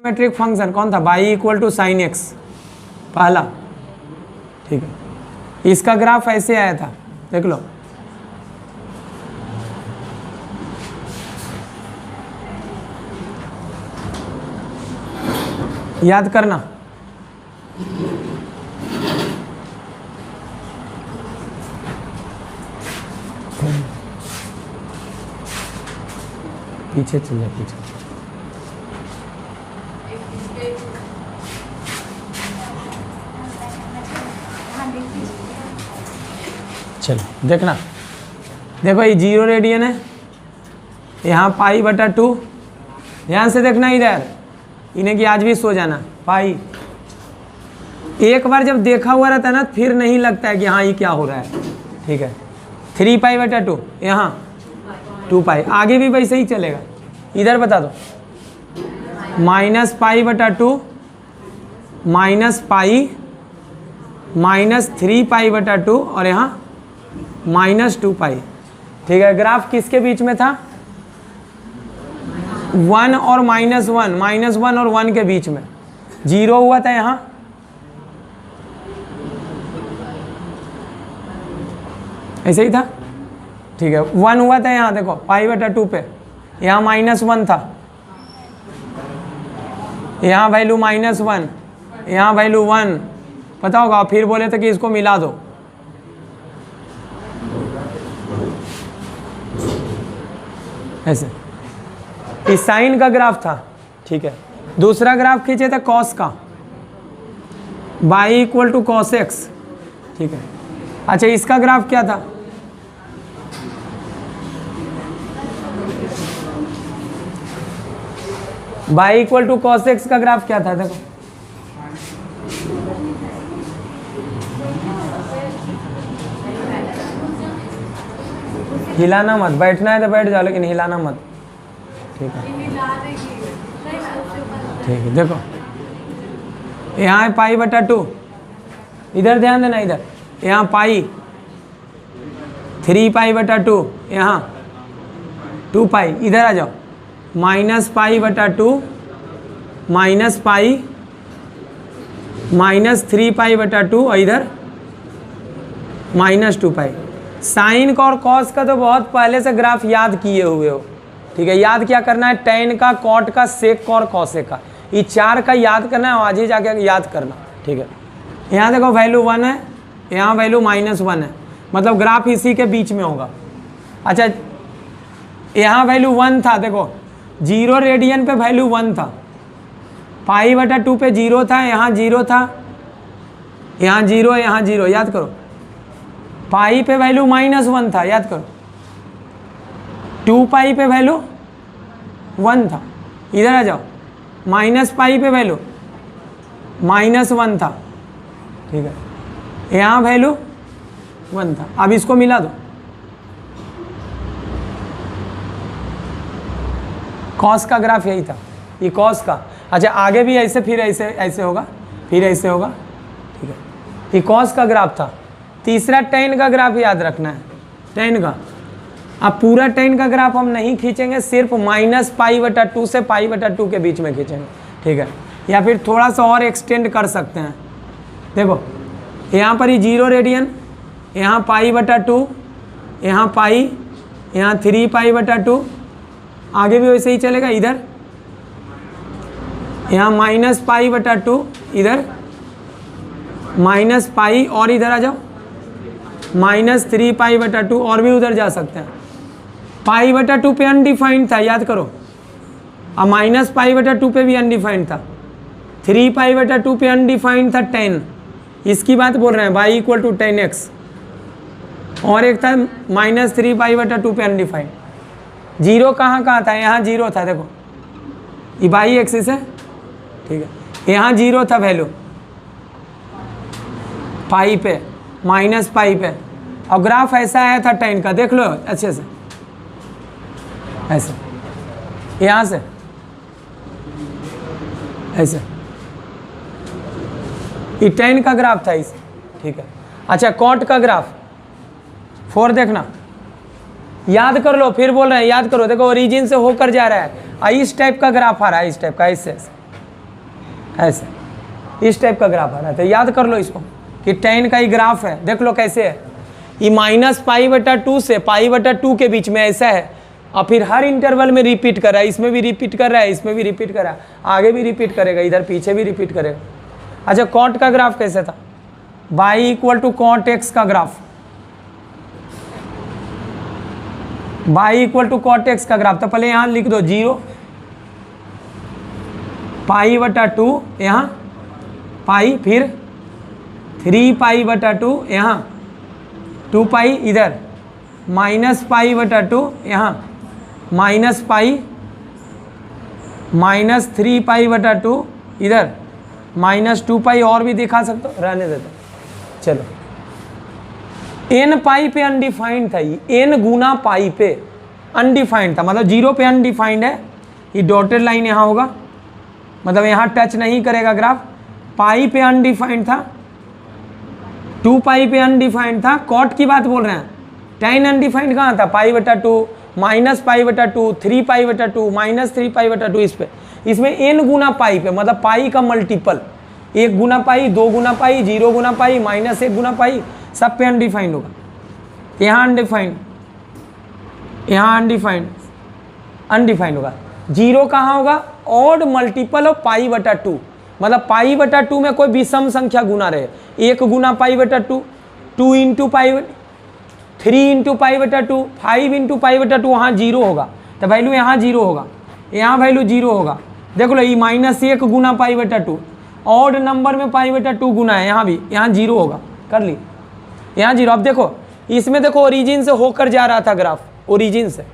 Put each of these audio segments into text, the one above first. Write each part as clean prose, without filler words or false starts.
Trigonometric function कौन था? Y equal to sine x, पहला, ठीक है। इसका ग्राफ ऐसे आया था, देख लो, याद करना। पीछे चल जा, पीछे। चलो देखना, देखो ये 0 रेडियन है, यहाँ पाई बटा 2, ध्यान से देखना इधर, इन्हें कि आज भी सो जाना। पाई एक बार जब देखा हुआ रहता है ना, फिर नहीं लगता है कि हाँ ये क्या हो रहा है, ठीक है। 3 पाई बटा 2, यहाँ 2 पाई, आगे भी वैसे ही चलेगा। इधर बता दो, माइनस पाई बटा 2 माइनस पाई माइनस 3 पाई बटा 2 और यहाँ माइनस 2 पाई, ठीक है। ग्राफ किसके बीच में था? 1 और -1, -1 और 1 के बीच में। 0 हुआ था यहाँ, ऐसे ही था, ठीक है। 1 हुआ था यहाँ, देखो पाई बटा 2 पे, यहाँ -1 था, यहाँ वैल्यू -1, यहाँ वैल्यू 1, पता होगा। फिर बोले थे कि इसको मिला दो, ऐसे। इस साइन का ग्राफ था, ठीक है। दूसरा ग्राफ खींचे थे कॉस का, y equal to cos x, ठीक है। अच्छा इसका ग्राफ क्या था? Y equal to cos x का ग्राफ क्या था? देखो हिलाना मत, बैठना है तो बैठ जाओ लेकिन हिलाना मत, ठीक है, ठीक है। देखो यहाँ है पाई बटा 2, इधर ध्यान देना, इधर यहाँ पाई 3 पाई बटा 2, यहाँ 2 पाई, इधर आ जाओ, माइनस पाई बटा 2 माइनस पाई माइनस 3 पाई बटा 2 और इधर -2 पाई। साइन का और कॉस का तो बहुत पहले से ग्राफ याद किए हुए हो, ठीक है। याद क्या करना है? टेन का, कॉट का, सेक का और कॉसेक का, ये 4 का याद करना है, आज ही जाके याद करना, ठीक है। यहाँ देखो वैल्यू 1 है, यहाँ वैल्यू -1 है, मतलब ग्राफ इसी के बीच में होगा। अच्छा यहाँ वैल्यू 1 था, देखो 0 रेडियन पे वैल्यू 1 था, पाई बटा 2 पे 0 था, यहाँ 0 था, यहाँ 0, यहाँ 0, याद करो। पाई पे वैल्यू -1 था, याद करो। 2 पाई पे वैल्यू 1 था, इधर आ जाओ, माइनस पाई पे वैल्यू -1 था, ठीक है। यहाँ वैल्यू 1 था, अब इसको मिला दो, कॉस का ग्राफ यही था, ये कॉस का। अच्छा आगे भी ऐसे, फिर ऐसे, ऐसे होगा, फिर ऐसे होगा, ठीक है। ये कॉस का ग्राफ था। तीसरा टेन का ग्राफ याद रखना है, टेन का। अब पूरा टेन का ग्राफ हम नहीं खींचेंगे, सिर्फ माइनस पाई बटा 2 से पाई बटा 2 के बीच में खींचेंगे, ठीक है। या फिर थोड़ा सा और एक्सटेंड कर सकते हैं। देखो यहाँ पर ही 0 रेडियन, यहाँ पाई बटा 2, यहाँ पाई, यहाँ 3 पाई बटा 2, आगे भी वैसे ही चलेगा। इधर यहाँ माइनस पाई बटा 2, इधर माइनस पाई, और इधर आ जाओ -3 पाई बटा 2, और भी उधर जा सकते हैं। पाई बटा 2 पे अनडिफाइंड था, याद करो। अब माइनस पाई बटा 2 पे भी अनडिफाइंड था। 3 पाई बटा 2 पे अनडिफाइंड था 10, इसकी बात बोल रहे हैं, y इक्वल टू 10x। और एक था -3 पाई बटा 2 पे अनडिफाइंड। 0 कहाँ कहाँ था? यहाँ 0 था, देखो ये बाई एक्सिस है, ठीक है। यहाँ 0 था वैल्यू पाई पे, माइनस पाई पे, और ग्राफ ऐसा आया था 10 का, देख लो अच्छे से, ऐसे, यहाँ से ऐसे, ये 10 का ग्राफ था इस, ठीक है। अच्छा कॉट का ग्राफ 4 देखना, याद कर लो, फिर बोल रहे हैं याद करो। देखो ओरिजिन से होकर जा रहा है, इस टाइप का ग्राफ आ रहा है, इस टाइप का, इससे ऐसे इस टाइप का ग्राफ आ रहा है। तो याद कर लो इसको कि tan का ही ग्राफ है। देख लो कैसे है, ये -π/2 से π/2 के बीच में ऐसा है, और फिर हर इंटरवल में रिपीट कर रहा है, इसमें भी रिपीट कर रहा है, इसमें भी रिपीट कर रहा है, आगे भी रिपीट करेगा, इधर पीछे भी रिपीट करेगा। अच्छा कॉट का ग्राफ कैसे था, y = cot x का ग्राफ, y = cot x का ग्राफ। तो पहले यहाँ लिख दो 0 π/2 यहाँ पाई, फिर 3π/2 यहाँ 2π इधर, -π/2 यहाँ -π, -3π/2 इधर, -2π और भी दिखा सकते हो, रहने देते। चलो n पाई पे अनडिफाइंड था, ये n गुना पाई पे अनडिफाइंड था, मतलब 0 पे अनडिफाइंड है। ये डॉटेड लाइन यहाँ होगा, मतलब यहाँ टच नहीं करेगा ग्राफ। पाई पे अनडिफाइंड था, 2π पे अनडिफाइंड था। कॉट की बात बोल रहे हैं, tan अनडिफाइंड कहाँ था, π/2, -π/2, 3π/2, -3π/2, इस पे, इसमें n गुना पाई पे, मतलब पाई का मल्टीपल, 1 गुना पाई, 2 गुना पाई, 0 गुना पाई, -1 गुना पाई, सब पे अनडिफाइंड होगा। यहाँ अनडिफाइंड, यहाँ अनडिफाइंड, अनडिफाइंड होगा। 0 कहाँ होगा, ऑड मल्टीपल ऑफ π/2, मतलब π/2 में कोई विषम संख्या गुना रहे, 1 गुना π/2, 2 × π, 3 × π/2, 5 × π/2, वहाँ 0 होगा, तो वैल्यू यहाँ 0 होगा, यहाँ वैल्यू 0 होगा। देख लो ये -1 गुना π/2, ऑड नंबर में π/2 गुना है, यहाँ भी, यहाँ 0 होगा, कर ली, यहाँ 0। अब देखो इसमें, देखो ओरिजिन से होकर जा रहा था ग्राफ, ओरिजिन से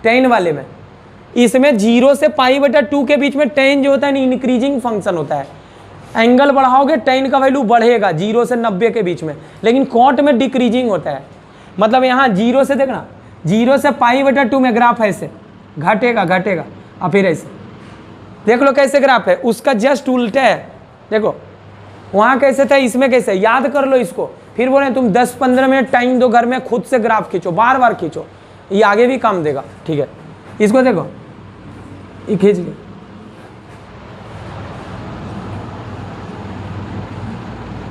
tan वाले में, इसमें 0 से π/2 के बीच में tan जो होता है इंक्रीजिंग फंक्शन होता है, एंगल बढ़ाओगे tan का वैल्यू बढ़ेगा 0 से 90 के बीच में, लेकिन कॉट में डिक्रीजिंग होता है। मतलब यहाँ 0 से, देखना 0 से π/2 में ग्राफ ऐसे घटेगा घटेगा, और फिर ऐसे देख लो कैसे ग्राफ है, उसका जस्ट उल्टा है। देखो वहाँ कैसे था, इसमें कैसे, याद कर लो इसको। फिर बोले तुम 10-15 मिनट टाइम दो, घर में खुद से ग्राफ खींचो, बार बार खींचो, ये आगे भी काम देगा। ठीक है, इसको देखो, ये खींच ली,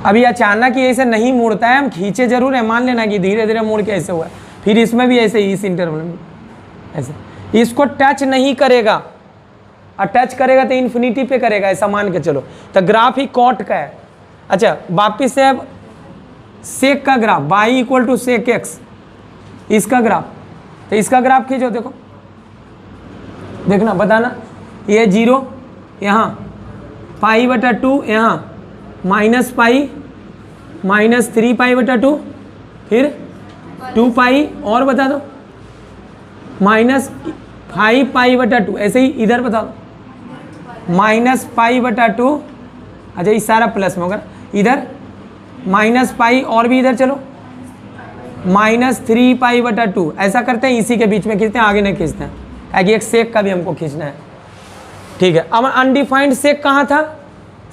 अभी अचानक ही ऐसे नहीं मुड़ता है, हम खींचे जरूर है, मान लेना कि धीरे धीरे मुड़ के ऐसे हुआ है। फिर इसमें भी ऐसे ही, इस इंटरवल में ऐसे, इसको टच नहीं करेगा, और टच करेगा तो इन्फिनिटी पे करेगा, ऐसा मान के चलो। तो ग्राफ ही कॉट का है। अच्छा वापिस से अब सेक का ग्राफ, y = sec x, इसका ग्राफ, तो इसका ग्राफ खींचो, देखो देखना, बताना, ये 0 यहाँ, π/2 यहाँ, -π, -3π/2, फिर 2π, और बता दो, -5π/2, ऐसे ही इधर बता दो, -π/2। अच्छा इस सारा प्लस में होगा, इधर -π, और भी इधर चलो, -3π/2, ऐसा करते हैं, इसी के बीच में खींचते हैं, आगे नहीं खींचते हैं, ताकि एक सेक का भी हमको खींचना है। ठीक है, अब अनडिफाइंड सेक कहाँ था,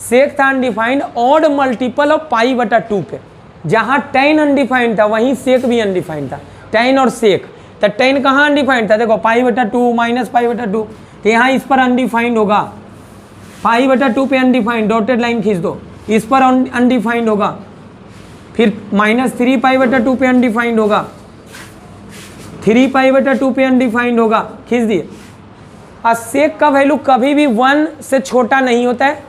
सेक था अनडिफाइंड ऑड मल्टीपल ऑफ π/2 पे, जहाँ tan अनडिफाइंड था वहीं सेक भी अनडिफाइंड था, tan और सेक। तो tan कहाँ अनडिफाइंड था, देखो π/2, -π/2, तो यहाँ इस पर अनडिफाइंड होगा, π/2 पे अनडिफाइंड, डॉटेड लाइन खींच दो, इस पर अनडिफाइंड होगा, फिर -3π/2 पे अनडिफाइंड होगा, 3π/2 पे अनडिफाइंड होगा, खींच दिए। और सेक का वैल्यू कभी भी 1 से छोटा नहीं होता है,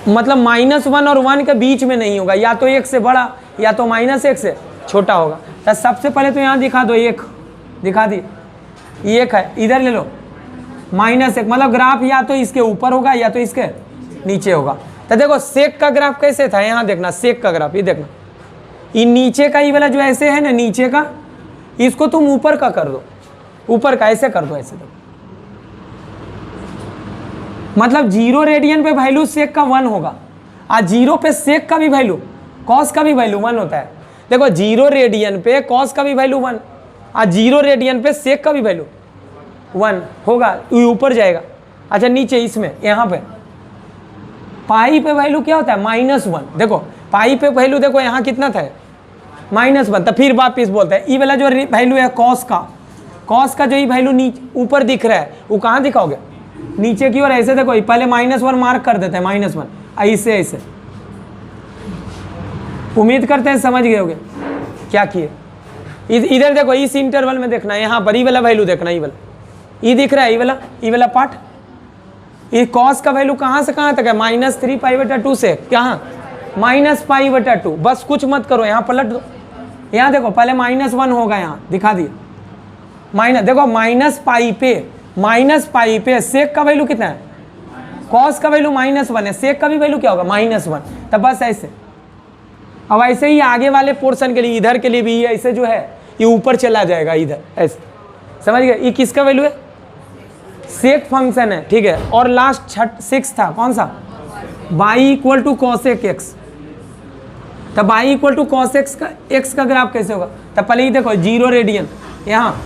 मतलब -1 और 1 के बीच में नहीं होगा, या तो 1 से बड़ा या तो -1 से छोटा होगा। तो सबसे पहले तो यहाँ दिखा दो, 1 दिखा दिए, 1 है, इधर ले लो -1, मतलब ग्राफ या तो इसके ऊपर होगा या तो इसके नीचे होगा। तो देखो सेक का ग्राफ कैसे था, यहाँ देखना सेक का ग्राफ, ये देखना, ये नीचे का ही वाला जो ऐसे है ना, नीचे का, इसको तुम ऊपर का कर दो, ऊपर का ऐसे कर दो, ऐसे देखो, मतलब 0 रेडियन पे वैल्यू सेक का 1 होगा, और 0 पे सेक का भी वैल्यू, कॉस का भी वैल्यू 1 होता है। देखो 0 रेडियन पे कॉस का भी वैल्यू 1, और 0 रेडियन पे सेक का भी वैल्यू 1 होगा, ऊपर जाएगा। अच्छा नीचे इसमें, यहाँ पे पाई पे वैल्यू क्या होता है, -1। देखो पाई पे वैल्यू देखो यहाँ कितना था, -1। तो फिर वापिस बोलते हैं, ये वाला जो वैल्यू है कॉस का जो ये वैल्यू नीचे ऊपर दिख रहा है, वो कहाँ दिखाओगे, नीचे की ओर ऐसे देखो, पहले -1 मार्क कर देते हैं, -1 ऐसे ऐसे। उम्मीद करते हैं समझ गए होगे क्या किए। इधर देखो, इस इंटरवल में देखना, यहाँ पर ई वाला वैल्यू देखना, ई वाला, ई दिख रहा है, ई वाला पार्ट। ये कॉस का वैल्यू कहाँ से कहाँ तक है? -3π/2 से कहाँ? -π/2। बस कुछ मत करो, यहाँ पलट दो। यहाँ देखो पहले -1 होगा, यहाँ दिखा दिए माइनस, देखो -π पे सेक का वैल्यू कितना है? कॉस का वैल्यू -1 है, सेक का भी वैल्यू क्या होगा? -1। तब बस ऐसे। अब ऐसे ही आगे वाले पोर्शन के लिए, इधर के लिए भी ऐसे जो है ये ऊपर चला जाएगा, इधर ऐसे, समझ गए? ये किसका वैल्यू है? सेक फंक्शन है, ठीक है। और लास्ट 6 था, कौन सा? y = cosec x। तब y = cosec x का ग्राफ कैसे होगा? तब पहले ही देखो 0 रेडियन यहाँ,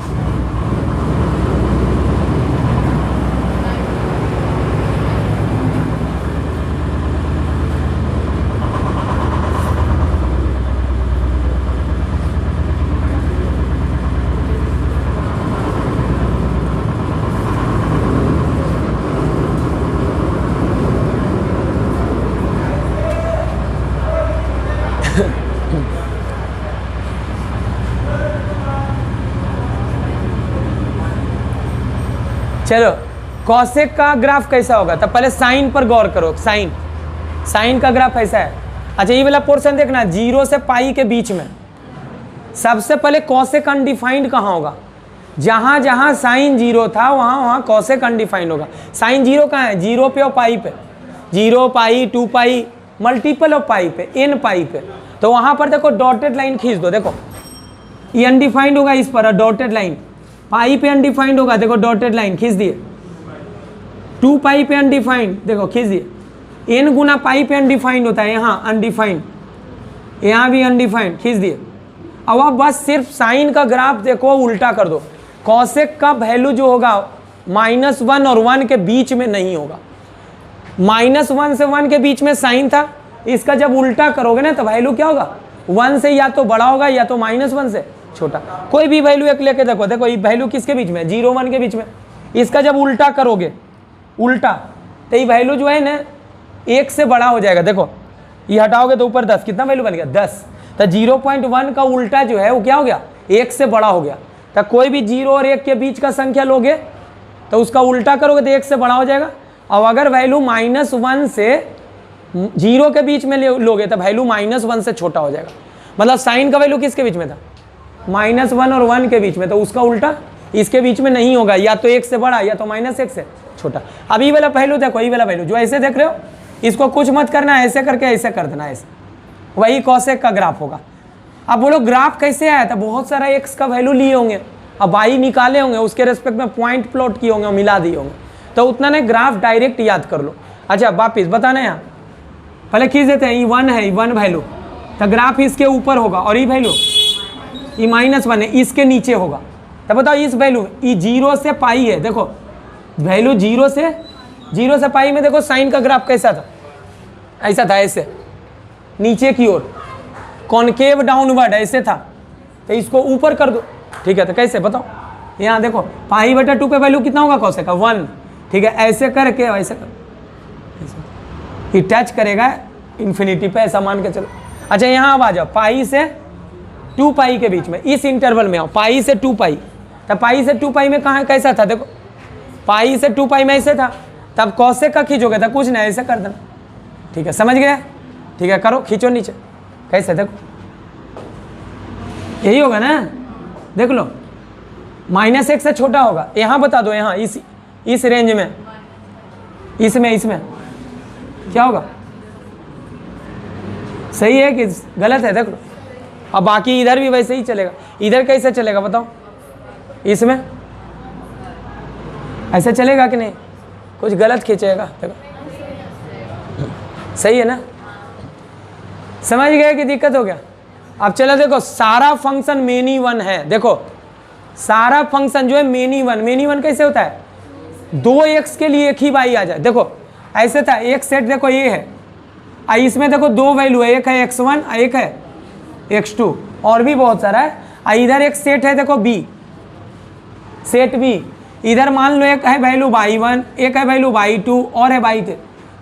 चलो कॉसेक का ग्राफ कैसा होगा? तब पहले साइन पर गौर करो। साइन का ग्राफ ऐसा है। अच्छा, ये वाला पोर्शन देखना, 0 से पाई के बीच में सबसे पहले कॉसेक अनडिफाइंड कहाँ होगा? जहाँ जहाँ साइन 0 था वहाँ वहाँ कॉसेक अनडिफाइंड होगा। साइन 0 कहाँ है? 0 पे और पाई पे, 0 पाई 2 पाई, मल्टीपल ऑफ पाई पे, n पाई पे। तो वहाँ पर देखो डॉटेड लाइन खींच दो, देखो ये अनडिफाइंड होगा इस पर, डॉटेड लाइन पाई पे अनडिफाइंड होगा, देखो डॉटेड लाइन खींच दिए। 2 पाई पे अनडिफाइंड, देखो खींच दिए। n गुना पाई पे अनडिफाइंड होता है, यहाँ अनडिफाइंड, यहाँ भी अनडिफाइंड, खींच दिए। अब आप बस सिर्फ साइन का ग्राफ देखो, उल्टा कर दो। कॉसेक का वैल्यू जो होगा -1 और 1 के बीच में नहीं होगा। -1 से 1 के बीच में साइन था, इसका जब उल्टा करोगे ना तो वैल्यू क्या होगा? 1 से या तो बड़ा होगा या तो -1 से छोटा। कोई भी वैल्यू एक लेके देखो, देखो ये वैल्यू किसके बीच में? 0 1 के बीच में। इसका जब उल्टा करोगे, उल्टा, तो ये वैल्यू जो है ना 1 से बड़ा हो जाएगा। देखो ये हटाओगे तो ऊपर 10, कितना वैल्यू बन गया? 10। तो 0.1 का उल्टा जो है वो क्या हो गया? 1 से बड़ा हो गया। तो कोई भी 0 और 1 के बीच का संख्या लोगे तो उसका उल्टा करोगे तो 1 से बड़ा हो जाएगा। और अगर वैल्यू -1 से 0 के बीच में लोगे तो वैल्यू -1 से छोटा हो जाएगा। मतलब साइन का वैल्यू किसके बीच में था? -1 और 1 के बीच में, तो उसका उल्टा इसके बीच में नहीं होगा, या तो 1 से बड़ा या तो -1 से छोटा। अब ये वाला पहलू देखो, ये वाला पहलू जो ऐसे देख रहे हो, इसको कुछ मत करना, ऐसे करके ऐसे कर देना, ऐसे। वही कॉसेक का ग्राफ होगा। अब बोलो ग्राफ कैसे आया था? बहुत सारा x का वैल्यू लिए होंगे, अब y निकाले होंगे, उसके रेस्पेक्ट में पॉइंट प्लॉट किए होंगे और मिला दिए होंगे, तो उतना ने ग्राफ डायरेक्ट याद कर लो। अच्छा वापिस बताना, यहाँ पहले खींच देते हैं। ये 1 है, 1 वैल्यू, तो ग्राफ इसके ऊपर होगा, और ये वैल्यू ये -1 है, इसके नीचे होगा। तो बताओ इस वैल्यू, ये 0 से पाई है, देखो वैल्यू 0 से पाई में देखो साइन का ग्राफ कैसा था? ऐसा था, ऐसे नीचे की ओर, कॉनकेव डाउनवर्ड ऐसे था। तो इसको ऊपर कर दो, ठीक है। तो कैसे बताओ? यहाँ देखो π/2 पे वैल्यू कितना होगा कॉसेक का? 1, ठीक है। ऐसे करके ऐसे कर, ये टच करेगा इन्फिनिटी पे, ऐसा मान के चलो। अच्छा यहाँ अब आ जाओ, पाई से 2 पाई के बीच में, इस इंटरवल में आओ, पाई से 2 पाई। तब पाई से 2 पाई में कहाँ कैसा था? देखो पाई से 2 पाई में ऐसे था, तब कॉसेक का खींचोगे तो कुछ नहीं, ऐसे कर देना, ठीक है। समझ गए? ठीक है, करो, खींचो नीचे, कैसे? देखो यही होगा ना, देख लो, -1 से छोटा होगा। यहाँ बता दो, यहाँ इस रेंज में, इसमें क्या होगा? सही है कि गलत है? देख लो। अब बाकी इधर भी वैसे ही चलेगा। इधर कैसे चलेगा बताओ? इसमें ऐसे चलेगा कि नहीं? कुछ गलत खींचेगा, देखो सही है ना? समझ गए कि दिक्कत हो गया? अब चलो देखो, सारा फंक्शन मेनी 1 है। देखो सारा फंक्शन जो है मेनी 1 कैसे होता है? 2x के लिए एक ही y आ जाए। देखो ऐसे था, एक सेट देखो ये है, इसमें देखो 2 वैल्यू है, एक है x1 एक है x2, और भी बहुत सारा है। इधर एक सेट है देखो b, सेट b, इधर मान लो एक है वैल्यू y1, एक है वैल्यू y2 और है y3।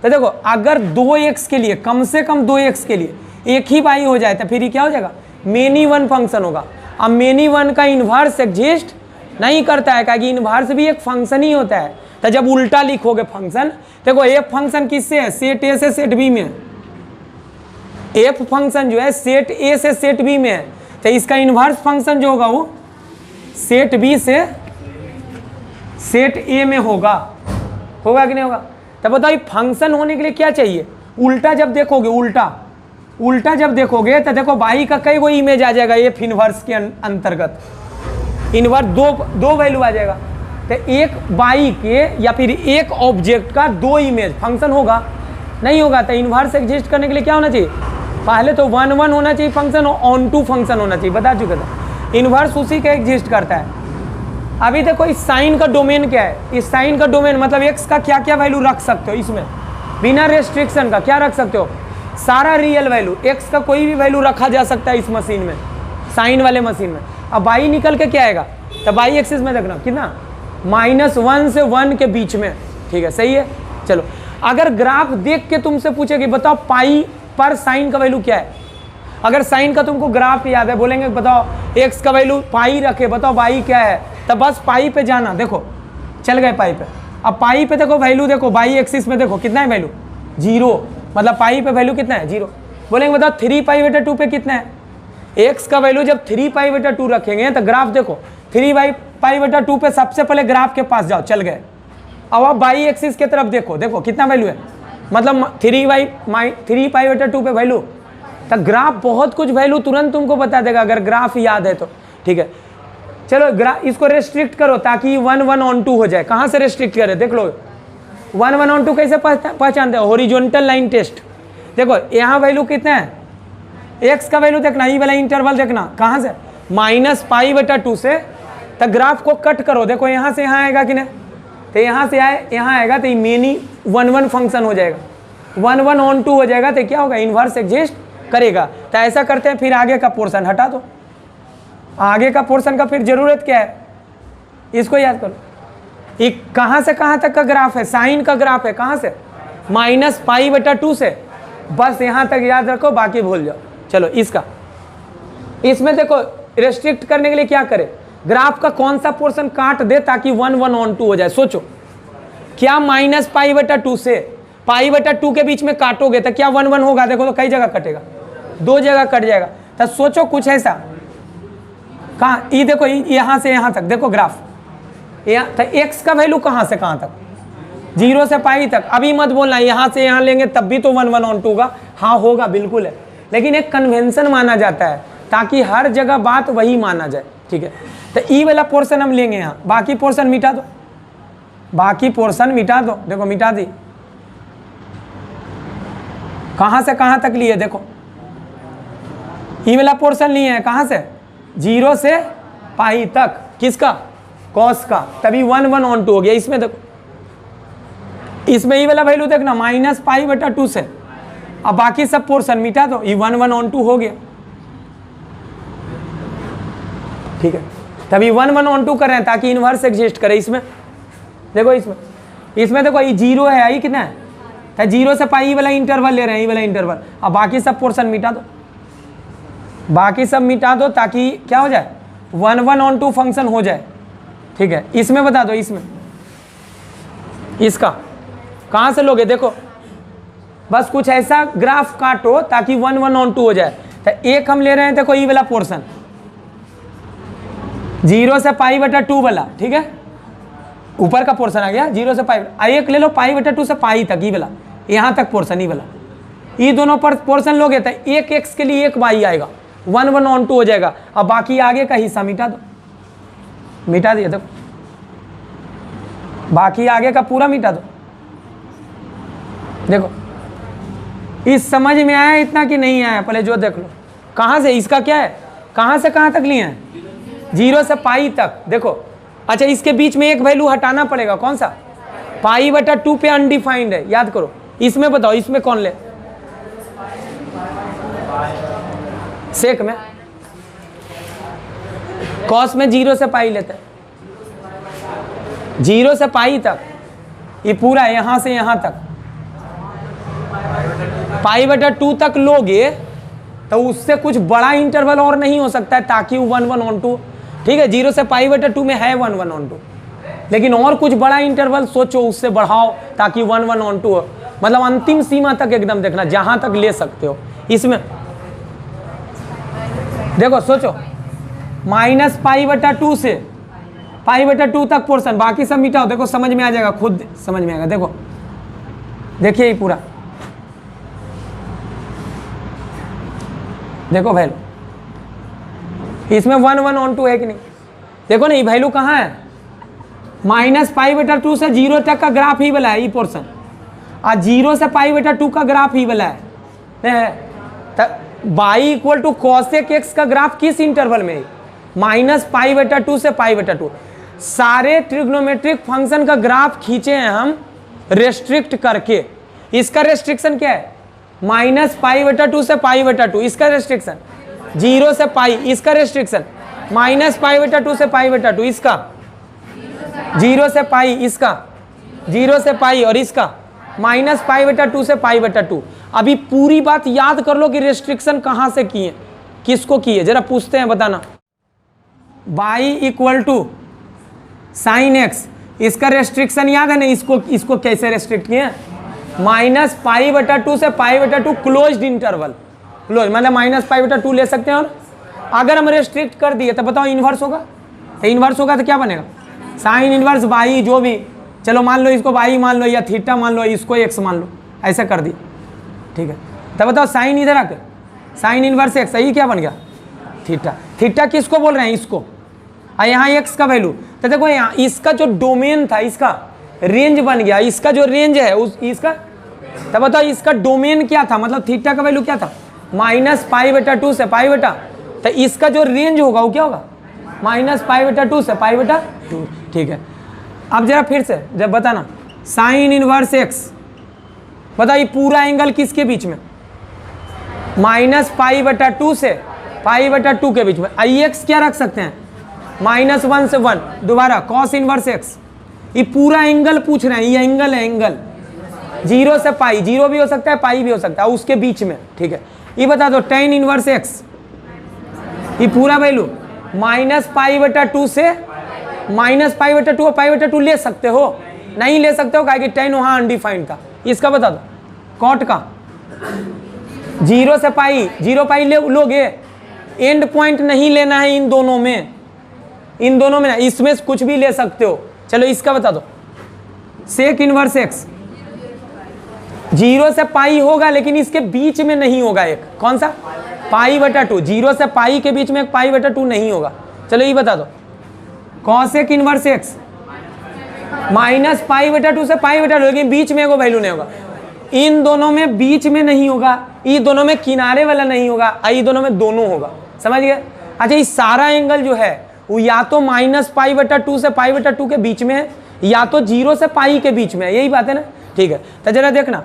तो देखो अगर 2x के लिए, कम से कम 2x के लिए एक ही y हो जाए तो फिर ये क्या हो जाएगा, मेनी वन फंक्शन होगा। अब मेनी वन का इन्वर्स एग्जिस्ट नहीं करता है, क्योंकि इन्वर्स भी एक फंक्शन ही होता है। तो जब उल्टा लिखोगे फंक्शन, देखो एफ फंक्शन किससे है, सेट ए से सेट बी में है। एफ फंक्शन जो है सेट ए से सेट बी में है, तो इसका इन्वर्स फंक्शन जो होगा वो सेट बी से सेट ए में होगा कि नहीं होगा। तब बताओ फंक्शन होने के लिए क्या चाहिए, उल्टा जब देखोगे, उल्टा जब देखोगे तो देखो बाई का कई वो इमेज आ जाएगा एफ इनवर्स के अंतर्गत, इनवर्स दो वैल्यू आ जाएगा। तो एक बाई के या फिर एक ऑब्जेक्ट का दो इमेज फंक्शन होगा, नहीं होगा। तो इनवर्स एग्जिस्ट करने के लिए क्या होना चाहिए, पहले तो 1 1 होना चाहिए फंक्शन और ऑन टू फंक्शन होना चाहिए, बता चुके थे। इनवर्स उसी का एग्जिस्ट करता है। अभी देखो इस साइन का डोमेन क्या है, इस साइन का डोमेन मतलब एक्स का क्या क्या वैल्यू रख सकते हो इसमें, बिना रेस्ट्रिक्शन का क्या रख सकते हो, सारा रियल वैल्यू, एक्स का कोई भी वैल्यू रखा जा सकता है इस मशीन में, साइन वाले मशीन में। अब बाई निकल के क्या आएगा, तो बाई एक्सिस में देखना कितना, -1 से 1 के बीच में, ठीक है, सही है। चलो अगर ग्राफ देख के तुमसे पूछे कि बताओ पाई पर साइन का वैल्यू क्या है, अगर साइन का तुमको ग्राफ याद है, बोलेंगे बताओ एक्स का वैल्यू पाई रखे, बताओ वाई क्या है, तो बस पाई पे जाना, देखो चल गए पाई पे। अब पाई पे देखो वैल्यू, देखो बाई एक्सिस में देखो कितना है वैल्यू, 0, मतलब पाई पे वैल्यू कितना है, 0। बोलेंगे बताओ 3π/2 पे कितना है, एक्स का वैल्यू जब 3π/2 रखेंगे तो ग्राफ देखो 3π/2 पे सबसे पहले ग्राफ के पास जाओ, चल गए। अब बाई एक्सिस की तरफ देखो, देखो कितना वैल्यू है, मतलब 3π/2 पे वैल्यू, तो ग्राफ बहुत कुछ वैल्यू तुरंत तुमको बता देगा अगर ग्राफ याद है तो, ठीक है। चलो इसको रेस्ट्रिक्ट करो ताकि 1 1 on 2 हो जाए। कहाँ से रेस्ट्रिक्ट करें, देख लो 1 1 on 2 कैसे पहचानते हो, हॉरिजॉन्टल लाइन टेस्ट। देखो यहाँ वैल्यू कितना है, एक्स का वैल्यू देखना, ये वाला इंटरवल देखना, कहाँ से, -π/2 से, तो ग्राफ को कट करो, देखो यहाँ से यहाँ आएगा कि नहीं, तो यहाँ से यहाँ आएगा तो ये मेनी 1 1 फंक्शन हो जाएगा, 1 1 on 2 हो जाएगा, तो क्या होगा, इन्वर्स एग्जिस्ट करेगा। तो ऐसा करते हैं, फिर आगे का पोर्शन हटा दो, आगे का पोर्शन का फिर जरूरत क्या है, इसको याद करो। ये कहाँ से कहाँ तक का ग्राफ है, साइन का ग्राफ है, कहाँ से, -π/2 से, बस यहाँ तक याद रखो, बाकी भूल जाओ। चलो इसमें देखो रेस्ट्रिक्ट करने के लिए क्या करे, ग्राफ का कौन सा पोर्शन काट दे ताकि 1 1 on 2 हो जाए। सोचो क्या -π/2 से π/2 के बीच में काटोगे तो क्या 1 1 होगा, देखो तो कई जगह कटेगा, 2 जगह कट जाएगा। तो सोचो कुछ ऐसा, कहाँ, ये देखो यहाँ से यहाँ तक देखो ग्राफ, यहाँ तो एक्स का वैल्यू कहाँ से कहाँ तक, 0 से पाई तक। अभी मत बोलना यहाँ से यहाँ लेंगे तब भी तो 1 1 on 2 होगा, हाँ होगा बिल्कुल है, लेकिन एक कन्वेंशन माना जाता है ताकि हर जगह बात वही माना जाए, ठीक है। तो ई वाला पोर्शन हम लेंगे यहाँ, बाकी पोर्शन मिटा दो, बाकी पोर्शन मिटा दो, देखो मिटा दी। कहाँ से कहाँ तक लिए, देखो ई वाला पोर्शन लिए है, कहाँ से, 0 से पाई तक, किसका, कॉस का, तभी 1 1 on 2 हो गया। इसमें देखो, इसमें ये वाला वैल्यू देखना -π/2 से, अब बाकी सब पोर्शन मिटा दो, ये 1 1 on 2 हो गया, ठीक है। तभी 1 1 on 2 कर रहे हैं ताकि इनवर्स एग्जिस्ट करे। इसमें देखो, इसमें देखो ये 0 है, ये कितना है, तो 0 से पाई वाला इंटरवल ले रहे हैं, ये वाला इंटरवल। अब बाकी सब पोर्शन मिटा दो, बाकी सब मिटा दो ताकि क्या हो जाए, 1 1 on 2 फंक्शन हो जाए, ठीक है। इसमें बता दो, इसमें इसका कहाँ से लोगे, देखो बस कुछ ऐसा ग्राफ काटो ताकि 1 1 on 2 हो जाए। तो एक हम ले रहे हैं, देखो ये वाला पोर्शन 0 से π/2 वाला, ठीक है, ऊपर का पोर्शन आ गया 0 से पाई, एक ले लो π/2 से पाई तक, ये वाला यहाँ तक पोर्शन, ये वाला, ये दोनों पर पोर्शन लोगे तो एक एक्स के लिए एक वाई आएगा, 1 1 on 2 हो जाएगा। अब बाकी आगे का हिस्सा मिटा दो, मिटा दिया, देखो बाकी आगे का पूरा मिटा दो। देखो इस समझ में आया इतना कि नहीं आया, पहले जो देख लो, कहाँ से, इसका क्या है, कहाँ से कहाँ तक लिए हैं, 0 से पाई तक, देखो। अच्छा इसके बीच में एक वैल्यू हटाना पड़ेगा, कौन सा, π/2 पे अनडिफाइंड है, याद करो। इसमें बताओ, इसमें कौन ले, सेक में, कॉस में 0 से पाई लेते हैं, 0 से पाई तक, ये पूरा यहाँ से यहाँ तक π/2 तक लोगे तो उससे कुछ बड़ा इंटरवल और नहीं हो सकता है ताकि 1/2, ठीक है। 0 से π/2 में है 1/2, लेकिन और कुछ बड़ा इंटरवल सोचो उससे बढ़ाओ ताकि 1/2 हो, मतलब अंतिम सीमा तक एकदम देखना जहां तक ले सकते हो। इसमें देखो सोचो -π/2 से π/2 तक पोर्शन, बाकी सब मिटाओ, देखो समझ में आ जाएगा, खुद समझ में आएगा। देखो देखिए ये पूरा, देखो वैल्यू इसमें 1/2 है कि नहीं, देखो ना ये वैल्यू कहाँ है, -π/2 से 0 तक का ग्राफ ही वाला है ये पोर्शन, और 0 से π/2 का ग्राफ ही वाला है। y = cosec x का ग्राफ किस इंटरवल में है, -π/2 से π/2। सारे ट्रिग्नोमेट्रिक फंक्शन का ग्राफ खींचे हैं हम रेस्ट्रिक्ट करके। इसका रेस्ट्रिक्शन क्या है, -π/2 से π/2, इसका रेस्ट्रिक्शन 0 से पाई, इसका रेस्ट्रिक्शन -π/2 से π/2, इसका 0 से पाई, इसका 0 से पाई, और इसका -π/2 से π/2। अभी पूरी बात याद कर लो कि रेस्ट्रिक्शन कहाँ से किए, किसको किए, जरा पूछते हैं बताना। y = sin x, इसका रेस्ट्रिक्शन याद है ना, इसको कैसे रेस्ट्रिक्ट किए, -π/2 से π/2 क्लोज्ड इंटरवल, क्लोज मतलब -π/2 ले सकते हैं। और अगर हम रेस्ट्रिक्ट कर दिए तो बताओ इन्वर्स होगा, तो इन्वर्स होगा तो क्या बनेगा, साइन इन्वर्स y, जो भी, चलो मान लो इसको y मान लो या थीटा मान लो, इसको x मान लो, ऐसा कर दिए, ठीक है। तो बताओ साइन इधर आके साइन इन्वर्स x, यही क्या बन गया, थीटा। थीटा किसको बोल रहे हैं, इसको, और यहाँ x का वैल्यू, तो देखो यहाँ इसका जो डोमेन था, इसका रेंज बन गया, इसका जो रेंज है उस इसका, तो बताओ इसका डोमेन क्या था, मतलब थीटा का वैल्यू क्या था, -π/2 से π/2, तो इसका जो रेंज होगा वो क्या होगा, -π/2 से π/2, ठीक है। अब जरा फिर से जब बताना, साइन इनवर्स x, बताओ ये पूरा एंगल किसके बीच में, -π/2 से π/2 के बीच में। x क्या रख सकते हैं, -1 से 1, दोबारा cos इनवर्स x, ये पूरा एंगल पूछ रहे हैं, ये एंगल है, एंगल 0 से पाई, 0 भी हो सकता है पाई भी हो सकता है, उसके बीच में, ठीक है। ये बता दो tan इनवर्स x, ये पूरा वैल्यू -π/2 से -π/2 और π/2 ले सकते हो, नहीं ले सकते हो, कि tan वहाँ अनडिफाइंड था। इसका बता दो कॉट का 0 से पाई, 0 पाई लोगे, एंड पॉइंट नहीं लेना है इन दोनों में, इन दोनों में ना, इसमें कुछ भी ले सकते हो। चलो इसका बता दो सेक इनवर्स x, 0 से पाई होगा लेकिन इसके बीच में नहीं होगा, एक कौन सा, π/2, 0 से पाई के बीच में एक π/2 नहीं होगा। चलो ये बता दो कॉसेक इनवर्स x, -π/2 से π/2, लेकिन बीच में एगो वैल्यू नहीं होगा, इन दोनों में बीच में नहीं होगा, ये दोनों में किनारे वाला नहीं होगा, ये दोनों में दोनों होगा, समझ गए। अच्छा ये सारा एंगल जो है वो या तो -π/2 से π/2 के बीच में है, या तो 0 से पाई के बीच में है, यही बात है ना, ठीक है। तो जरा देखना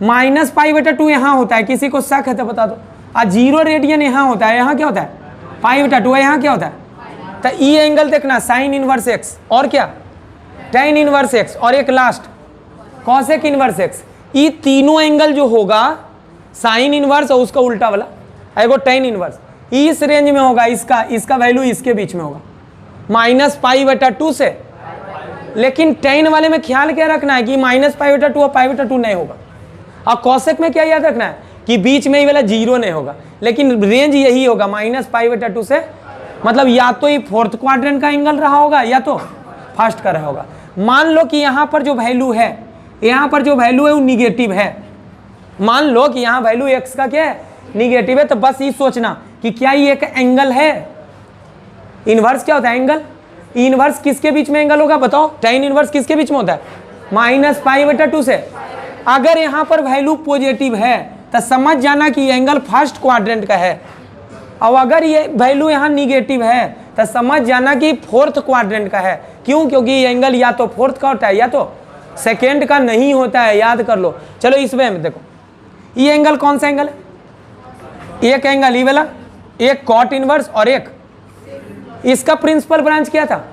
-π/2 यहाँ होता है, किसी को शक है तो बता दो, और 0 रेडियन यहाँ होता है, यहाँ क्या होता है π/2, यहाँ क्या होता है, तो ये एंगल देखना साइन इनवर्स x, और क्या tan इनवर्स x, और एक लास्ट कॉसेक इनवर्स x, ये तीनों एंगल जो होगा साइन इनवर्स और उसका उल्टा वाला एगो tan इनवर्स, इस रेंज में होगा, इसका वैल्यू इसके बीच में होगा -π/2 से, लेकिन tan वाले में ख्याल क्या रखना है कि -π/2 और π/2 नहीं होगा, और कॉसेक में क्या याद रखना है कि बीच में ही वाला 0 नहीं होगा, लेकिन रेंज यही होगा -π/2 से, मतलब या तो ये फोर्थ क्वाड्रेंट का एंगल रहा होगा या तो फर्स्ट का रहा होगा। मान लो कि यहाँ पर जो वैल्यू है, यहाँ पर जो वैल्यू है वो निगेटिव है, मान लो कि यहाँ वैल्यू x का क्या है, निगेटिव है, तो बस ये सोचना कि क्या ये एक एंगल है। इनवर्स क्या होता है, एंगल, इनवर्स किसके बीच में एंगल होगा बताओ, tan इनवर्स किसके बीच में होता है, -π/2 से। अगर यहाँ पर वैल्यू पॉजिटिव है तो समझ जाना कि ये एंगल फर्स्ट क्वाड्रेंट का है, और अगर ये वैल्यू यहाँ निगेटिव है तो समझ जाना कि फोर्थ क्वाड्रेंट का है। क्यों, क्योंकि ये एंगल या तो फोर्थ का होता है या तो सेकेंड का नहीं होता है, याद कर लो। चलो इसमें देखो ये एंगल कौन सा एंगल है, एक एंगल ये वाला, एक कॉट इनवर्स और एक इसका प्रिंसिपल ब्रांच क्या था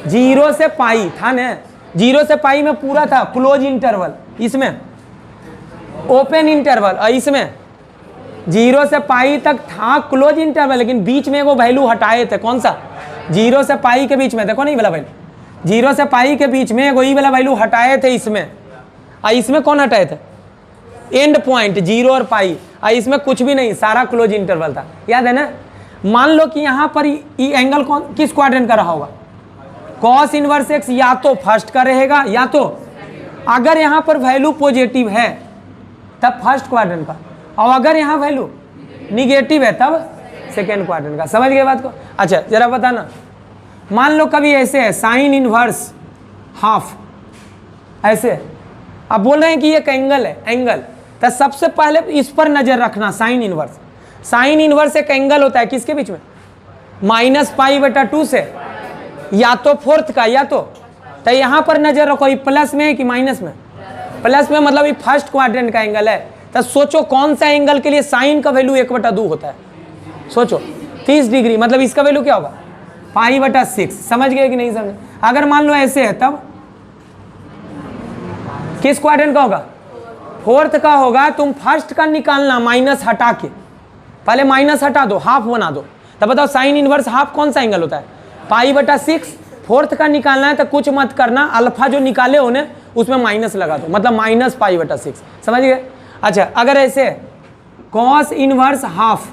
0 से पाई था ना, 0 से पाई में पूरा था क्लोज इंटरवल, इसमें ओपन इंटरवल, और इसमें 0 से पाई तक था क्लोज इंटरवल, लेकिन बीच में वो वैल्यू हटाए थे। कौन सा? 0 से पाई के बीच में, देखो नहीं वाला वैल्यू, 0 से पाई के बीच में वही वाला वैल्यू हटाए थे इसमें, और इसमें कौन हटाए थे? एंड पॉइंट 0 और पाई, और इसमें कुछ भी नहीं, सारा क्लोज इंटरवल था। याद है ना? मान लो कि यहाँ पर ये एंगल कौन किस क्वाड्रेंट का रहा होगा? कॉस इनवर्स एक्स या तो फर्स्ट का रहेगा, या तो अगर यहाँ पर वैल्यू पॉजिटिव है तब फर्स्ट क्वाड्रेंट का, और अगर यहाँ वैल्यू निगेटिव है तब सेकेंड क्वाड्रेंट का। समझ गए बात को? अच्छा जरा बताना, मान लो कभी ऐसे है साइन इनवर्स हाफ, ऐसे अब बोल रहे हैं कि ये एक एंगल है, एंगल, तो सबसे पहले इस पर नजर रखना। साइन इनवर्स, साइन इनवर्स एक एंगल होता है किसके बीच में? -π/2 से, या तो फोर्थ का, या तो यहाँ पर नजर रखो, ये प्लस में है कि माइनस में? प्लस में, मतलब ये फर्स्ट क्वाड्रेंट का एंगल है। तो सोचो कौन सा एंगल के लिए साइन का वैल्यू 1/2 होता है? सोचो 30 डिग्री, मतलब इसका वैल्यू क्या होगा? π/6। समझ गए कि नहीं समझे? अगर मान लो ऐसे है तब किस क्वाड्रेंट का होगा? फोर्थ का होगा। तुम फर्स्ट का निकालना माइनस हटा के, पहले माइनस हटा दो, हाफ बना दो, तब बताओ साइन इनवर्स हाफ कौन सा एंगल होता है? π/6। फोर्थ का निकालना है तो कुछ मत करना, अल्फा जो निकाले हो ने उसमें माइनस लगा दो, मतलब -π/6। समझ गए? अच्छा अगर ऐसे कॉस इनवर्स हाफ,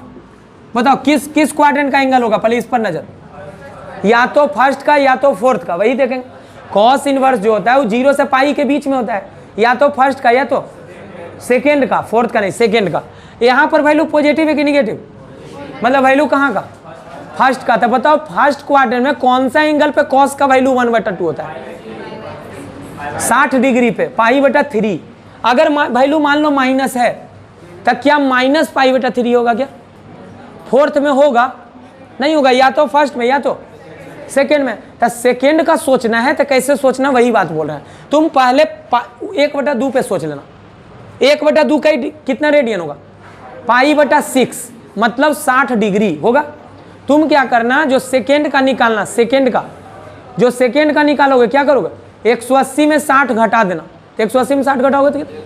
बताओ किस किस क्वाड्रेंट का एंगल होगा? पहले इस पर नजर, या तो फर्स्ट का या तो फोर्थ का, वही देखेंगे। कॉस इनवर्स जो होता है वो 0 से पाई के बीच में होता है, या तो फर्स्ट का या तो सेकेंड का, फोर्थ का नहीं, सेकेंड का। यहाँ पर वैल्यू पॉजिटिव है कि निगेटिव? मतलब वैल्यू कहाँ का? फर्स्ट का। तो बताओ फर्स्ट क्वाड्रेंट में कौन सा एंगल पे कॉस का वैल्यू 1/2 होता है? 60 डिग्री पे π/3। अगर वैल्यू मान लो माइनस है तो क्या -π/3 होगा? क्या फोर्थ में होगा? नहीं होगा, या तो फर्स्ट में या तो सेकेंड में। तो सेकेंड का सोचना है तो कैसे सोचना, वही बात बोल रहे हैं। तुम पहले 1/2 पे सोच लेना। 1/2 का कितना रेडियन होगा? π/6, मतलब 60 डिग्री होगा। तुम क्या करना, जो सेकेंड का निकालना, सेकेंड का जो सेकेंड का निकालोगे क्या करोगे? 180 में 60 घटा देना। तो 180 में 60 घटाओगे तो कितना?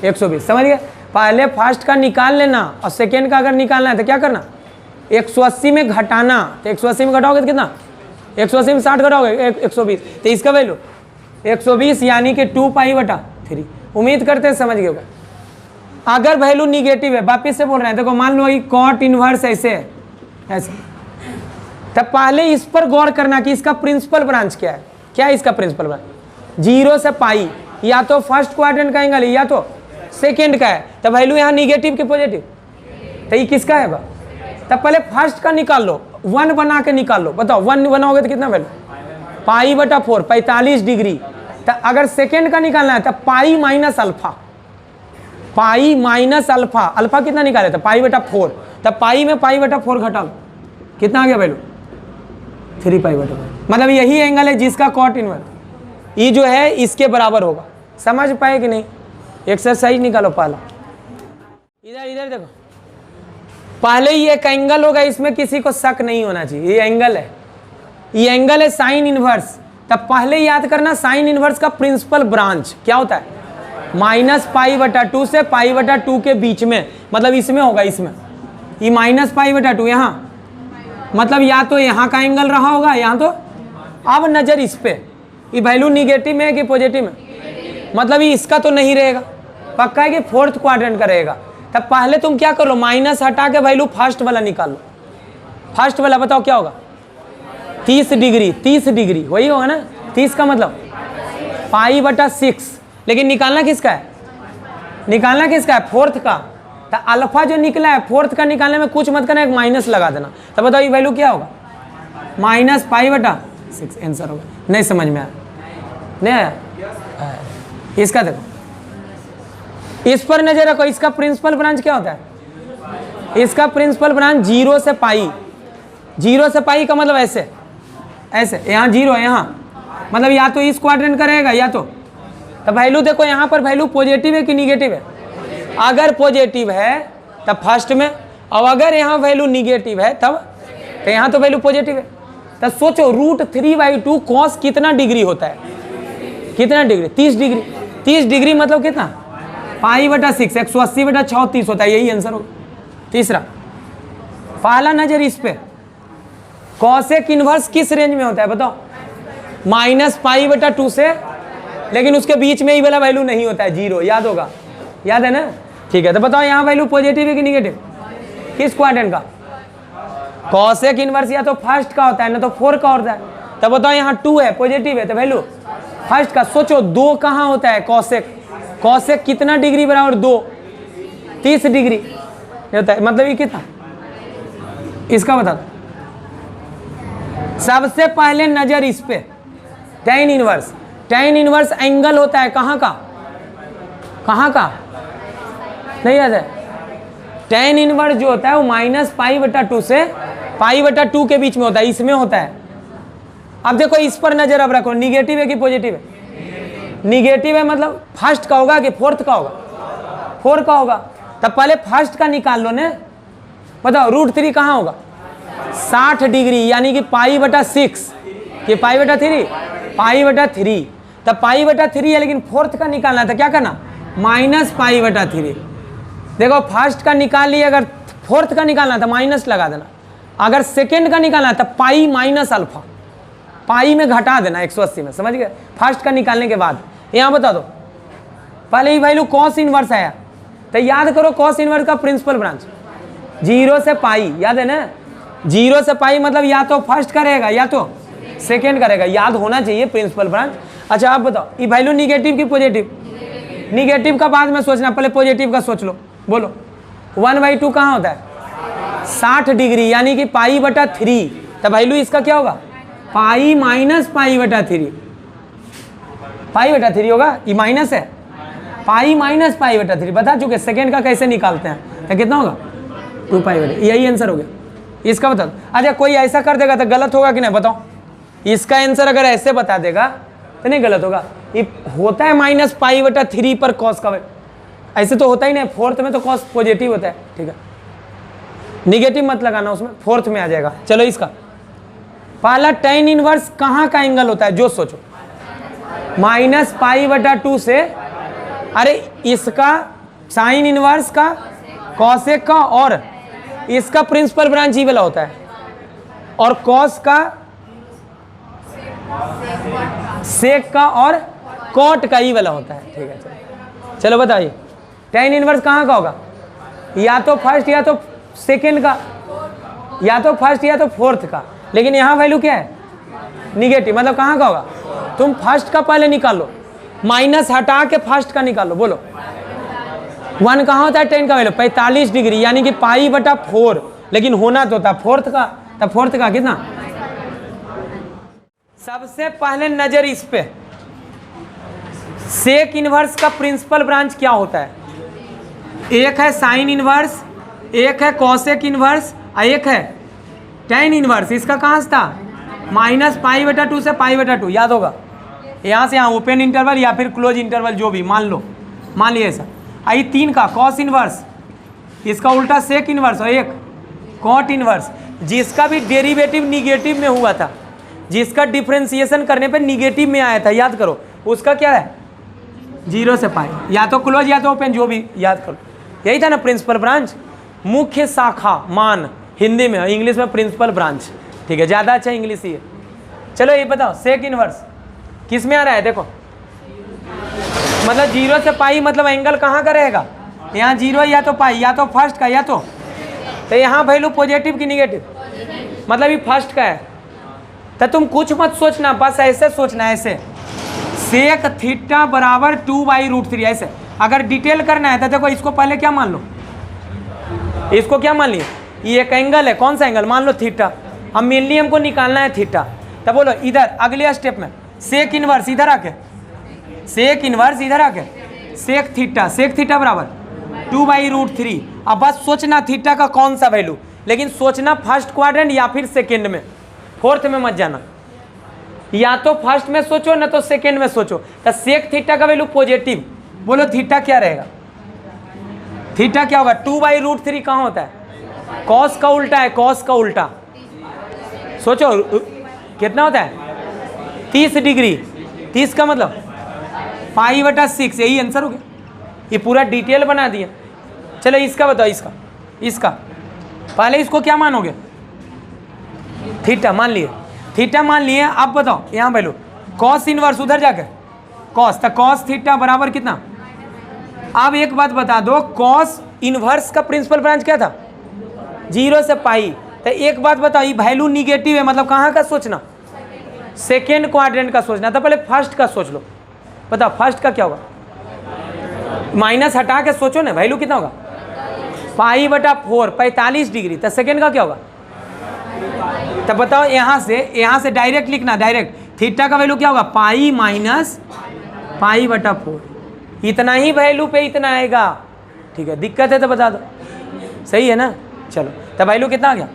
120। समझ गए? पहले फर्स्ट का निकाल लेना और सेकेंड का अगर निकालना है तो क्या करना? 180 में घटाना। तो 180 में घटाओगे तो कितना? 180 में 60 घटाओगे 120। तो इसका वैल्यू 120 यानी कि 2π/3। उम्मीद करते हैं समझ गए। अगर वैल्यू निगेटिव है, वापिस से बोल रहे हैं, देखो मान लो ये कॉट इनवर्स ऐसे है, ऐसे, तब पहले इस पर गौर करना कि इसका प्रिंसिपल ब्रांच क्या है। क्या है इसका प्रिंसिपल ब्रांच? 0 से पाई, या तो फर्स्ट क्वाड्रेंट का एंगल है या तो सेकेंड का है। तो वैल्यू यहाँ निगेटिव कि पॉजिटिव? तो ये किसका है? तब पहले फर्स्ट का निकाल लो, 1 बना के निकाल लो। बताओ 1 बनाओगे तो कितना वैल्यू? π/4, 45 डिग्री। तो अगर सेकेंड का निकालना है तो pi minus alpha, pi minus alpha, alpha कितना निकाले थे? π/4। तब पाई में π/4 घटा लो, कितना आ गया वैल्यू? 3π/4। मतलब यही एंगल है जिसका कॉट इनवर्स ये जो है इसके बराबर होगा। समझ पाए कि नहीं? एक्सरसाइज निकालो पहला। इधर इधर देखो, पहले ये एक एंगल होगा, इसमें किसी को शक नहीं होना चाहिए। ये एंगल है, ये एंगल है साइन इनवर्स। तब पहले याद करना साइन इनवर्स का प्रिंसिपल ब्रांच क्या होता है? -π/2 से π/2 के बीच में, मतलब इसमें होगा, इसमें ये -π/2 यहाँ, मतलब या तो यहाँ का एंगल रहा होगा, यहाँ तो। अब नजर इस पे, ये वैल्यू निगेटिव में है कि पॉजिटिव में? मतलब ये इसका तो नहीं रहेगा, पक्का है कि फोर्थ क्वाड्रेंट का रहेगा। तब पहले तुम क्या कर लो, माइनस हटा के वैल्यू फर्स्ट वाला निकाल लो। फर्स्ट वाला बताओ क्या होगा? 30 डिग्री, 30 डिग्री वही होगा ना? 30 का मतलब π/6। लेकिन निकालना किसका है? निकालना किसका है? फोर्थ का। तो अल्फा जो निकला है फोर्थ का निकालने में कुछ मत करना, एक माइनस लगा देना। तो बताओ ये वैल्यू क्या होगा? -π/6 आंसर होगा। नहीं समझ में आया? नहीं आया? इसका देखो, इस पर नजर रखो। इसका प्रिंसिपल ब्रांच क्या होता है? इसका प्रिंसिपल ब्रांच 0 से पाई। 0 से पाई का मतलब ऐसे, ऐसे, यहाँ 0 है, यहाँ मतलब या तो इस क्वाड्रेंट का रहेगा या तो वैल्यू देखो यहाँ पर वैल्यू पॉजिटिव है कि निगेटिव है? अगर पॉजिटिव है तब फर्स्ट में, और अगर यहाँ वैल्यू निगेटिव है तब, तो यहाँ तो वैल्यू पॉजिटिव है। तो सोचो √3/2 कॉस कितना डिग्री होता है, कितना डिग्री, 30 डिग्री। 30 डिग्री मतलब कितना, π/6, 180/6 30 होता है, यही आंसर होगा। तीसरा, पहला नजर इस पे, कॉसेक इनवर्स किस रेंज में होता है बताओ, -π/2 से, लेकिन उसके बीच में ही वाला वैल्यू नहीं होता है, 0, याद होगा, याद है ना। ठीक है, तो बताओ यहाँ वैल्यू पॉजिटिव है कि निगेटिव, किस क्वाड्रेंट का, कॉसेक इनवर्स या तो फर्स्ट का होता है ना तो 4 का होता है। तो बताओ यहाँ 2 है, पॉजिटिव है, तो वैल्यू फर्स्ट का। सोचो 2 कहाँ होता है, कॉसेक, कॉसेक कितना डिग्री बराबर 2, 30 डिग्री होता है, मतलब ये कितना, इसका बता दो। सबसे पहले नजर इस पे, tan inverse, tan inverse angle होता है कहाँ का, कहाँ का, नहीं याद है, tan इनवर्स जो होता है वो -π/2 से π/2 के बीच में होता है, इसमें होता है। अब देखो इस पर नजर अब रखो, निगेटिव है कि पॉजिटिव है, निगेटिव है मतलब फर्स्ट का होगा कि फोर्थ का होगा, 4 का होगा। तब पहले फर्स्ट का निकाल लो ने, बताओ √3 कहाँ होगा, 60 डिग्री, यानी कि π/6 कि π/3, π/3, तब π/3 है, लेकिन फोर्थ का निकालना था, क्या करना, -π/3। देखो फर्स्ट का निकाल लिया, अगर फोर्थ का निकालना था माइनस लगा देना, अगर सेकेंड का निकालना था पाई माइनस अल्फा, पाई में घटा देना 180 में, समझ गए। फर्स्ट का निकालने के बाद यहाँ बता दो, पहले ही वैल्यू कॉस इनवर्स आया, तो याद करो कॉस इनवर्स का प्रिंसिपल ब्रांच 0 से पाई, याद है ना, 0 से पाई मतलब या तो फर्स्ट का रहेगा या तो सेकेंड का रहेगा, याद होना चाहिए प्रिंसिपल ब्रांच। अच्छा आप बताओ ये वैल्यू निगेटिव की पॉजिटिव, निगेटिव का बाद में सोचना, पहले पॉजिटिव का सोच लो, बोलो 1/2 कहाँ होता है, 60 डिग्री, यानी कि π/3, तब वैल्यू इसका क्या होगा, पाई माइनस π/3, π/3 होगा, ये माइनस है, पाई माइनस π/3 बता चुके, सेकेंड का कैसे निकालते हैं, तो कितना होगा 2π/, यही आंसर हो गया। इसका बता दो। अच्छा कोई ऐसा कर देगा तो गलत होगा कि नहीं बताओ, इसका आंसर अगर ऐसे बता देगा तो नहीं गलत होगा, ये होता है -π/3 पर कॉस का, ऐसे तो होता ही नहीं, फोर्थ में तो कॉस पॉजिटिव होता है, ठीक है, निगेटिव मत लगाना उसमें, फोर्थ में आ जाएगा। चलो इसका पहला tan इनवर्स कहाँ का एंगल होता है, जो सोचो, -π/2 से, अरे इसका साइन इनवर्स का, कॉसेक का, और इसका प्रिंसिपल ब्रांच ही वाला होता है, और कॉस का, सेक का, और कॉट का ही वाला होता है, ठीक है। चलो बताइए tan इनवर्स कहाँ का होगा, या तो फर्स्ट या तो सेकेंड का, या तो फर्स्ट या तो फोर्थ का, लेकिन यहाँ वैल्यू क्या है, निगेटिव, मतलब कहाँ का होगा, तुम फर्स्ट का पहले निकालो, माइनस हटा के फर्स्ट का निकालो, बोलो 1 कहाँ होता है, tan का वैल्यू 45 डिग्री, यानी कि π/4, लेकिन होना तो था फोर्थ का, तब फोर्थ का कितना। सबसे पहले नजर इस पे, सेक इनवर्स का प्रिंसिपल ब्रांच क्या होता है, एक है साइन इनवर्स, एक है कॉसेक इनवर्स, और एक है tan इनवर्स। इसका कहाँ से था, -π/2 से π/2, याद होगा, यहाँ से यहाँ ओपन इंटरवल या फिर क्लोज इंटरवल, जो भी मान लो, मान लिया ऐसा। आई 3 का कॉस इनवर्स, इसका उल्टा सेक इनवर्स, और एक कॉट इनवर्स, जिसका भी डेरिवेटिव निगेटिव में हुआ था, जिसका डिफ्रेंसिएशन करने पे निगेटिव में आया था, याद करो, उसका क्या है 0 से पाई, या तो क्लोज या तो ओपन, जो भी याद करो, यही था ना प्रिंसिपल ब्रांच, मुख्य शाखा मान हिंदी में, इंग्लिश में प्रिंसिपल ब्रांच, ठीक है, ज़्यादा अच्छा इंग्लिश ही है। चलो ये बताओ सेक इनवर्स किस में आ रहा है, देखो मतलब 0 से पाई, मतलब एंगल कहाँ का रहेगा, यहाँ 0 या तो पाई, या तो फर्स्ट का, या तो यहाँ वैल्यू पॉजिटिव की निगेटिव, मतलब ये फर्स्ट का है। तो तुम कुछ मत सोचना, बस ऐसे सोचना, ऐसे सेक थीटा बराबर 2/√3, ऐसे। अगर डिटेल करना है तो देखो इसको पहले क्या मान लो, इसको क्या मान लिए, ये एक एंगल है, कौन सा एंगल, मान लो थीटा, हम मेनली हमको निकालना है थीटा, तो बोलो इधर अगले स्टेप में सेक इनवर्स इधर आके, सेक इनवर्स इधर आके, सेक थीटा बराबर 2/√3। अब बस सोचना थीटा का कौन सा वैल्यू, लेकिन सोचना फर्स्ट क्वाड्रेंट या फिर सेकेंड में, फोर्थ में मत जाना, या तो फर्स्ट में सोचो ना तो सेकेंड में सोचो। तो सेक थीटा का वैल्यू पॉजिटिव, बोलो थीटा क्या रहेगा, थीटा क्या होगा, 2/√3 कहाँ होता है, कॉस का उल्टा है, कॉस का उल्टा, सोचो कितना होता है 30 डिग्री। 30 का मतलब π/6, यही आंसर हो गया। ये पूरा डिटेल बना दिया। चलो इसका बताओ, इसका पहले इसको क्या मानोगे, थीटा मान लिए, थीटा मान लिए। अब बताओ यहाँ वैल्यू कॉस इनवर्स, उधर जाकर कॉस, तो कॉस थीटा बराबर कितना। अब एक बात बता दो, कॉस इनवर्स का प्रिंसिपल ब्रांच क्या था 0 से पाई। तो एक बात बताओ, ये वैल्यू निगेटिव है मतलब कहाँ का सोचना, सेकेंड क्वाड्रेंट का सोचना। तो पहले फर्स्ट का सोच लो, बताओ फर्स्ट का क्या होगा, माइनस हटा के सोचो ना, वैल्यू कितना होगा π/4 45 डिग्री। तो सेकेंड का क्या होगा, तब बताओ यहाँ से डायरेक्ट लिखना, डायरेक्ट थीटा का वैल्यू क्या होगा पाई माइनस π/4। इतना ही वैल्यू पे इतना आएगा, ठीक है। दिक्कत है तो बता दो, सही है ना। चलो तो वैल्यू कितना आ गया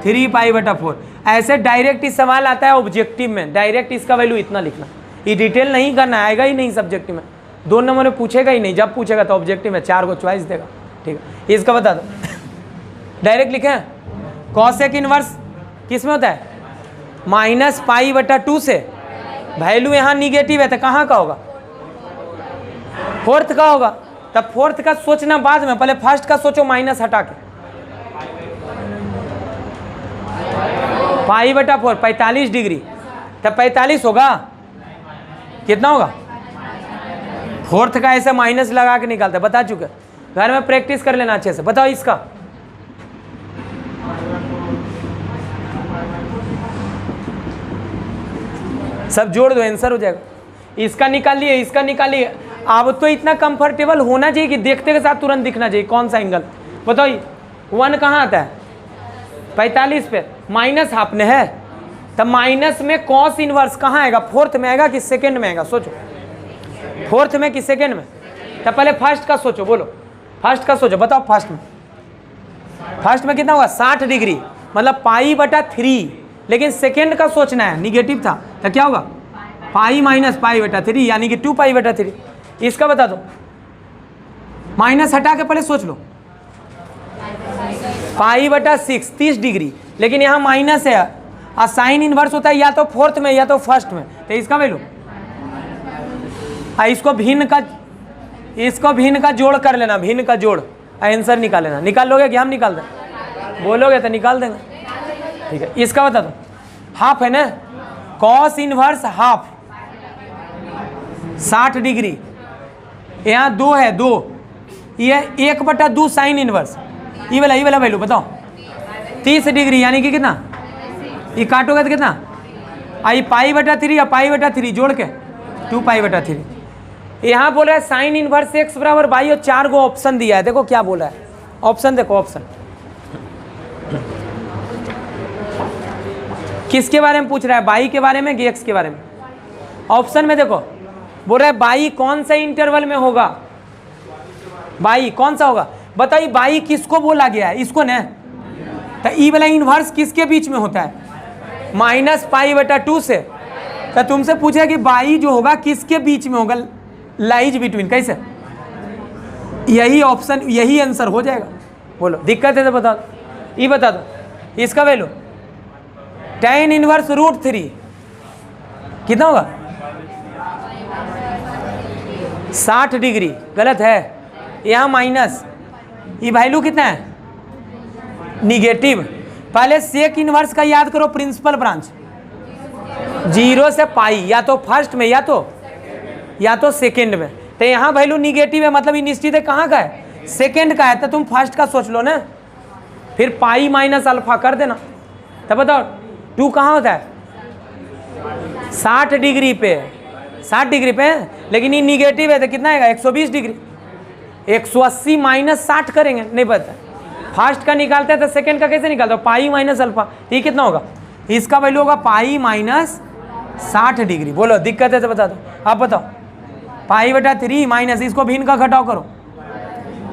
3π/4। ऐसे डायरेक्ट इस सवाल आता है ऑब्जेक्टिव में, डायरेक्ट इसका वैल्यू इतना लिखना, ये डिटेल नहीं करना, आएगा ही नहीं सब्जेक्टिव में, 2 नंबर में पूछेगा ही नहीं। जब पूछेगा तो ऑब्जेक्टिव में 4 को चॉइस देगा, ठीक है। इसका बता दो डायरेक्ट लिखे, कॉसेक इनवर्स किस में होता है -π/2 से, वैल्यू यहाँ निगेटिव है तो कहाँ का होगा, फोर्थ का होगा। तब फोर्थ का सोचना बाद में, पहले फर्स्ट का सोचो माइनस हटा के। π/4 45 डिग्री, तब 45 होगा, कितना होगा, फोर्थ का ऐसे माइनस लगा के निकालते, बता चुके, घर में प्रैक्टिस कर लेना अच्छे से। बताओ इसका, सब जोड़ दो आंसर हो जाएगा। इसका निकाल लिए, इसका निकालिए। अब तो इतना कंफर्टेबल होना चाहिए कि देखते के साथ तुरंत दिखना चाहिए कौन सा एंगल। बताओ 1 कहाँ आता है 45 पे, माइनस हाफ में है, तब माइनस में कॉस इनवर्स कहाँ आएगा, फोर्थ में आएगा कि सेकंड में आएगा, सोचो फोर्थ में कि सेकंड में। तब पहले फर्स्ट का सोचो, बोलो फर्स्ट का सोचो, बताओ फर्स्ट में कितना होगा 60 डिग्री मतलब π/3, लेकिन सेकेंड का सोचना है, निगेटिव था तो क्या होगा पाई माइनस π/3 यानी कि 2π/3। इसका बता दो, माइनस हटा के पहले सोच लो, π/6 30 डिग्री, लेकिन यहाँ माइनस है और साइन इनवर्स होता है या तो फोर्थ में या तो फर्स्ट में, तो इसका वैल्यू इसको भिन्न का जोड़ कर लेना, भिन्न का जोड़, आंसर निकाल लेना। निकाल लोगे कि हम निकाल दें, बोलोगे तो निकाल देंगे, ठीक है। इसका बता दो, हाफ है ना, कॉस इनवर्स हाफ 60 डिग्री, यहाँ 2 है, 2 ये 1/2 साइन इनवर्स, ये वाला वैल्यू बताओ 30 डिग्री यानी कि कितना, ये काटोगे तो कितना आई π/3 या π/3 जोड़ के 2π/3। यहाँ बोल रहा है साइन इनवर्स x बराबर y और 4 को ऑप्शन दिया है। देखो क्या बोला है, ऑप्शन देखो, ऑप्शन किसके बारे में पूछ रहा है, y के बारे में कि x के बारे में। ऑप्शन में देखो बोल रहा है y कौन सा इंटरवल में होगा, y कौन सा होगा, बताइए y किसको बोला गया है, इसको ना, तो ई वाला इनवर्स किसके बीच में होता है -π/2 से। तो तुमसे पूछा कि y जो होगा किसके बीच में होगा, लाइज बिटवीन, कैसे, यही ऑप्शन, यही आंसर हो जाएगा। बोलो दिक्कत है तो बता दो, ये बता दो इसका वैल्यू tan इनवर्स √3 कितना होगा 60 डिग्री, गलत है, यहाँ माइनस, ये वैल्यू कितना है निगेटिव। पहले सेक इनवर्स का याद करो, प्रिंसिपल ब्रांच 0 से पाई, या तो फर्स्ट में या तो सेकेंड में, तो यहाँ वैल्यू निगेटिव है मतलब ये निश्चित है कहाँ का है, सेकेंड का है, तो तुम फर्स्ट का सोच लो ना, फिर पाई माइनस अल्फा कर देना। तब बताओ 2 कहाँ होता है 60 डिग्री पे, 60 डिग्री पे है, लेकिन ये निगेटिव है तो कितना आएगा 120 डिग्री, 180 माइनस 60 करेंगे, नहीं पता फर्स्ट का निकालते हैं तो सेकेंड का कैसे निकालते हो, पाई माइनस अल्फा, तो ये कितना होगा, इसका वैल्यू होगा पाई माइनस 60 डिग्री। बोलो दिक्कत है तो बता दो, आप बताओ π/3 माइनस, इसको भिन्न का घटाव करो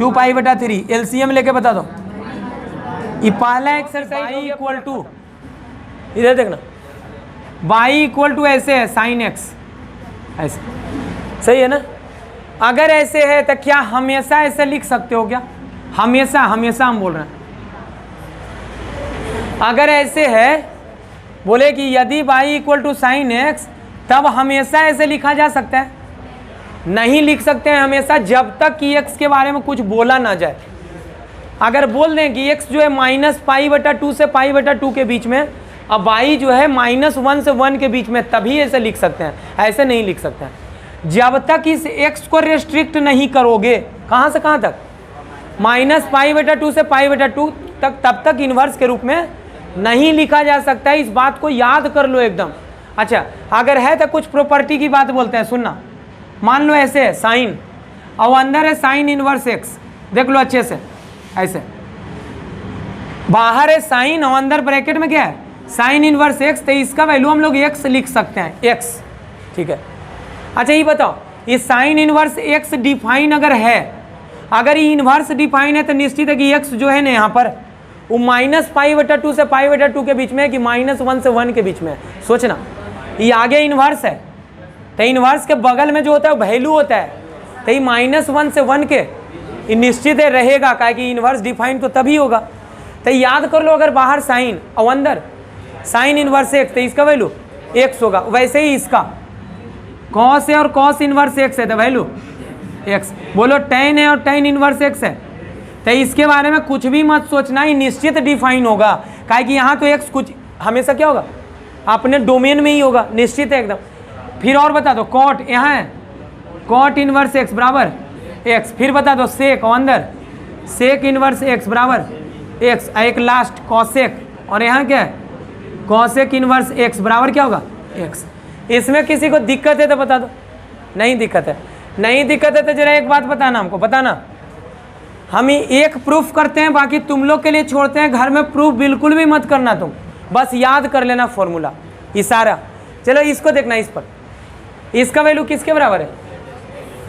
2π/3, एलसीएम लेके बता दो। ये पहला एक्सरसाइज इक्वल टू, इधर देखना y इक्वल टू ऐसे है साइन x, ऐसे सही है ना। अगर ऐसे है तो क्या हमेशा ऐसे लिख सकते हो क्या, हमेशा हम बोल रहे हैं, अगर ऐसे है बोले कि यदि y equal to sine x, तब हमेशा ऐसे लिखा जा सकता है? नहीं लिख सकते हैं हमेशा, जब तक कि x के बारे में कुछ बोला ना जाए। अगर बोल दें कि x जो है -π/2 से π/2 के बीच में, अब y जो है -1 से 1 के बीच में, तभी ऐसे लिख सकते हैं, ऐसे नहीं लिख सकते हैं। जब तक इस x को रेस्ट्रिक्ट नहीं करोगे, कहाँ से कहाँ तक, -π/2 से π/2 तक, तब तक इन्वर्स के रूप में नहीं लिखा जा सकता है। इस बात को याद कर लो एकदम। अच्छा, अगर है तो कुछ प्रॉपर्टी की बात बोलते हैं, सुनना। मान लो ऐसे है साइन, और अंदर है साइन इनवर्स एक्स, देख लो अच्छे से, ऐसे बाहर है साइन और अंदर ब्रैकेट में क्या है, साइन इनवर्स एक्स, तो इसका वैल्यू हम लोग एक्स लिख सकते हैं, एक्स, ठीक है। अच्छा ये बताओ, ये साइन इनवर्स एक्स डिफाइन अगर है, अगर ये इनवर्स डिफाइन है, तो निश्चित है कि एक्स जो है ना यहाँ पर वो -π/2 से π/2 के बीच में है कि -1 से 1 के बीच में है। सोचना, ये आगे इनवर्स है, तो इनवर्स के बगल में जो होता है वो वैल्यू होता है, तो ये -1 से 1 के निश्चित है रहेगा, क्या कि इनवर्स डिफाइन तो तभी होगा। तो याद कर लो, अगर बाहर साइन और अंदर साइन इनवर्स एक्स, तो इसका वैल्यू एक्स होगा। वैसे ही इसका कॉस है और कॉस इनवर्स एक्स है, तो वैल्यू एक्स। बोलो टेन है और टेन इनवर्स एक्स है, तो इसके बारे में कुछ भी मत सोचना, ही निश्चित डिफाइन होगा, क्या कि यहाँ तो एक्स कुछ हमेशा क्या होगा, अपने डोमेन में ही होगा, निश्चित है एकदम। फिर और बता दो, कॉट यहाँ है, कॉट इनवर्स एक्स बराबर एक्स। फिर बता दो सेक, और अंदर सेक इनवर्स एक्स बराबर एक्स। एक लास्ट कॉसेक, और यहाँ क्या है, कॉसेक इनवर्स एक्स बराबर क्या होगा, एक्स। इसमें किसी को दिक्कत है तो बता दो, नहीं दिक्कत है, नहीं दिक्कत है तो जरा एक बात बताना हमको, बताना। हम ही एक प्रूफ करते हैं, बाकी तुम लोग के लिए छोड़ते हैं, घर में प्रूफ बिल्कुल भी मत करना तुम, बस याद कर लेना फॉर्मूला इशारा। चलो इसको देखना, इस पर इसका वैल्यू किसके बराबर है,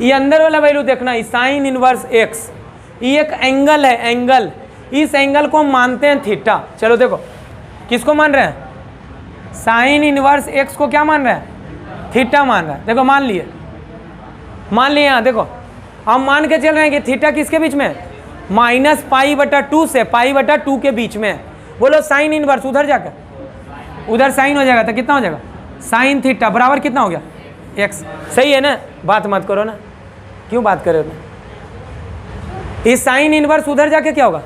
ये अंदर वाला वैल्यू देखना, साइन इनवर्स एक्स। ये एक एंगल है, एंगल, इस एंगल को हम मानते हैं थीटा। चलो देखो, किसको मान रहे हैं, साइन इनवर्स एक्स को क्या मान रहे हैं, थीटा मान रहा है। देखो मान लिए, मान लिए यहाँ देखो, हम मान के चल रहे हैं कि थीटा किसके बीच में है, -π/2 से π/2 के बीच में। बोलो साइन इनवर्स, उधर जाकर उधर साइन हो जाएगा, तो कितना हो जाएगा, साइन थीटा बराबर कितना हो गया, एक्स। सही है ना, बात मत करो ना, क्यों बात कर रहे हो। इस साइन इनवर्स उधर जाके क्या होगा,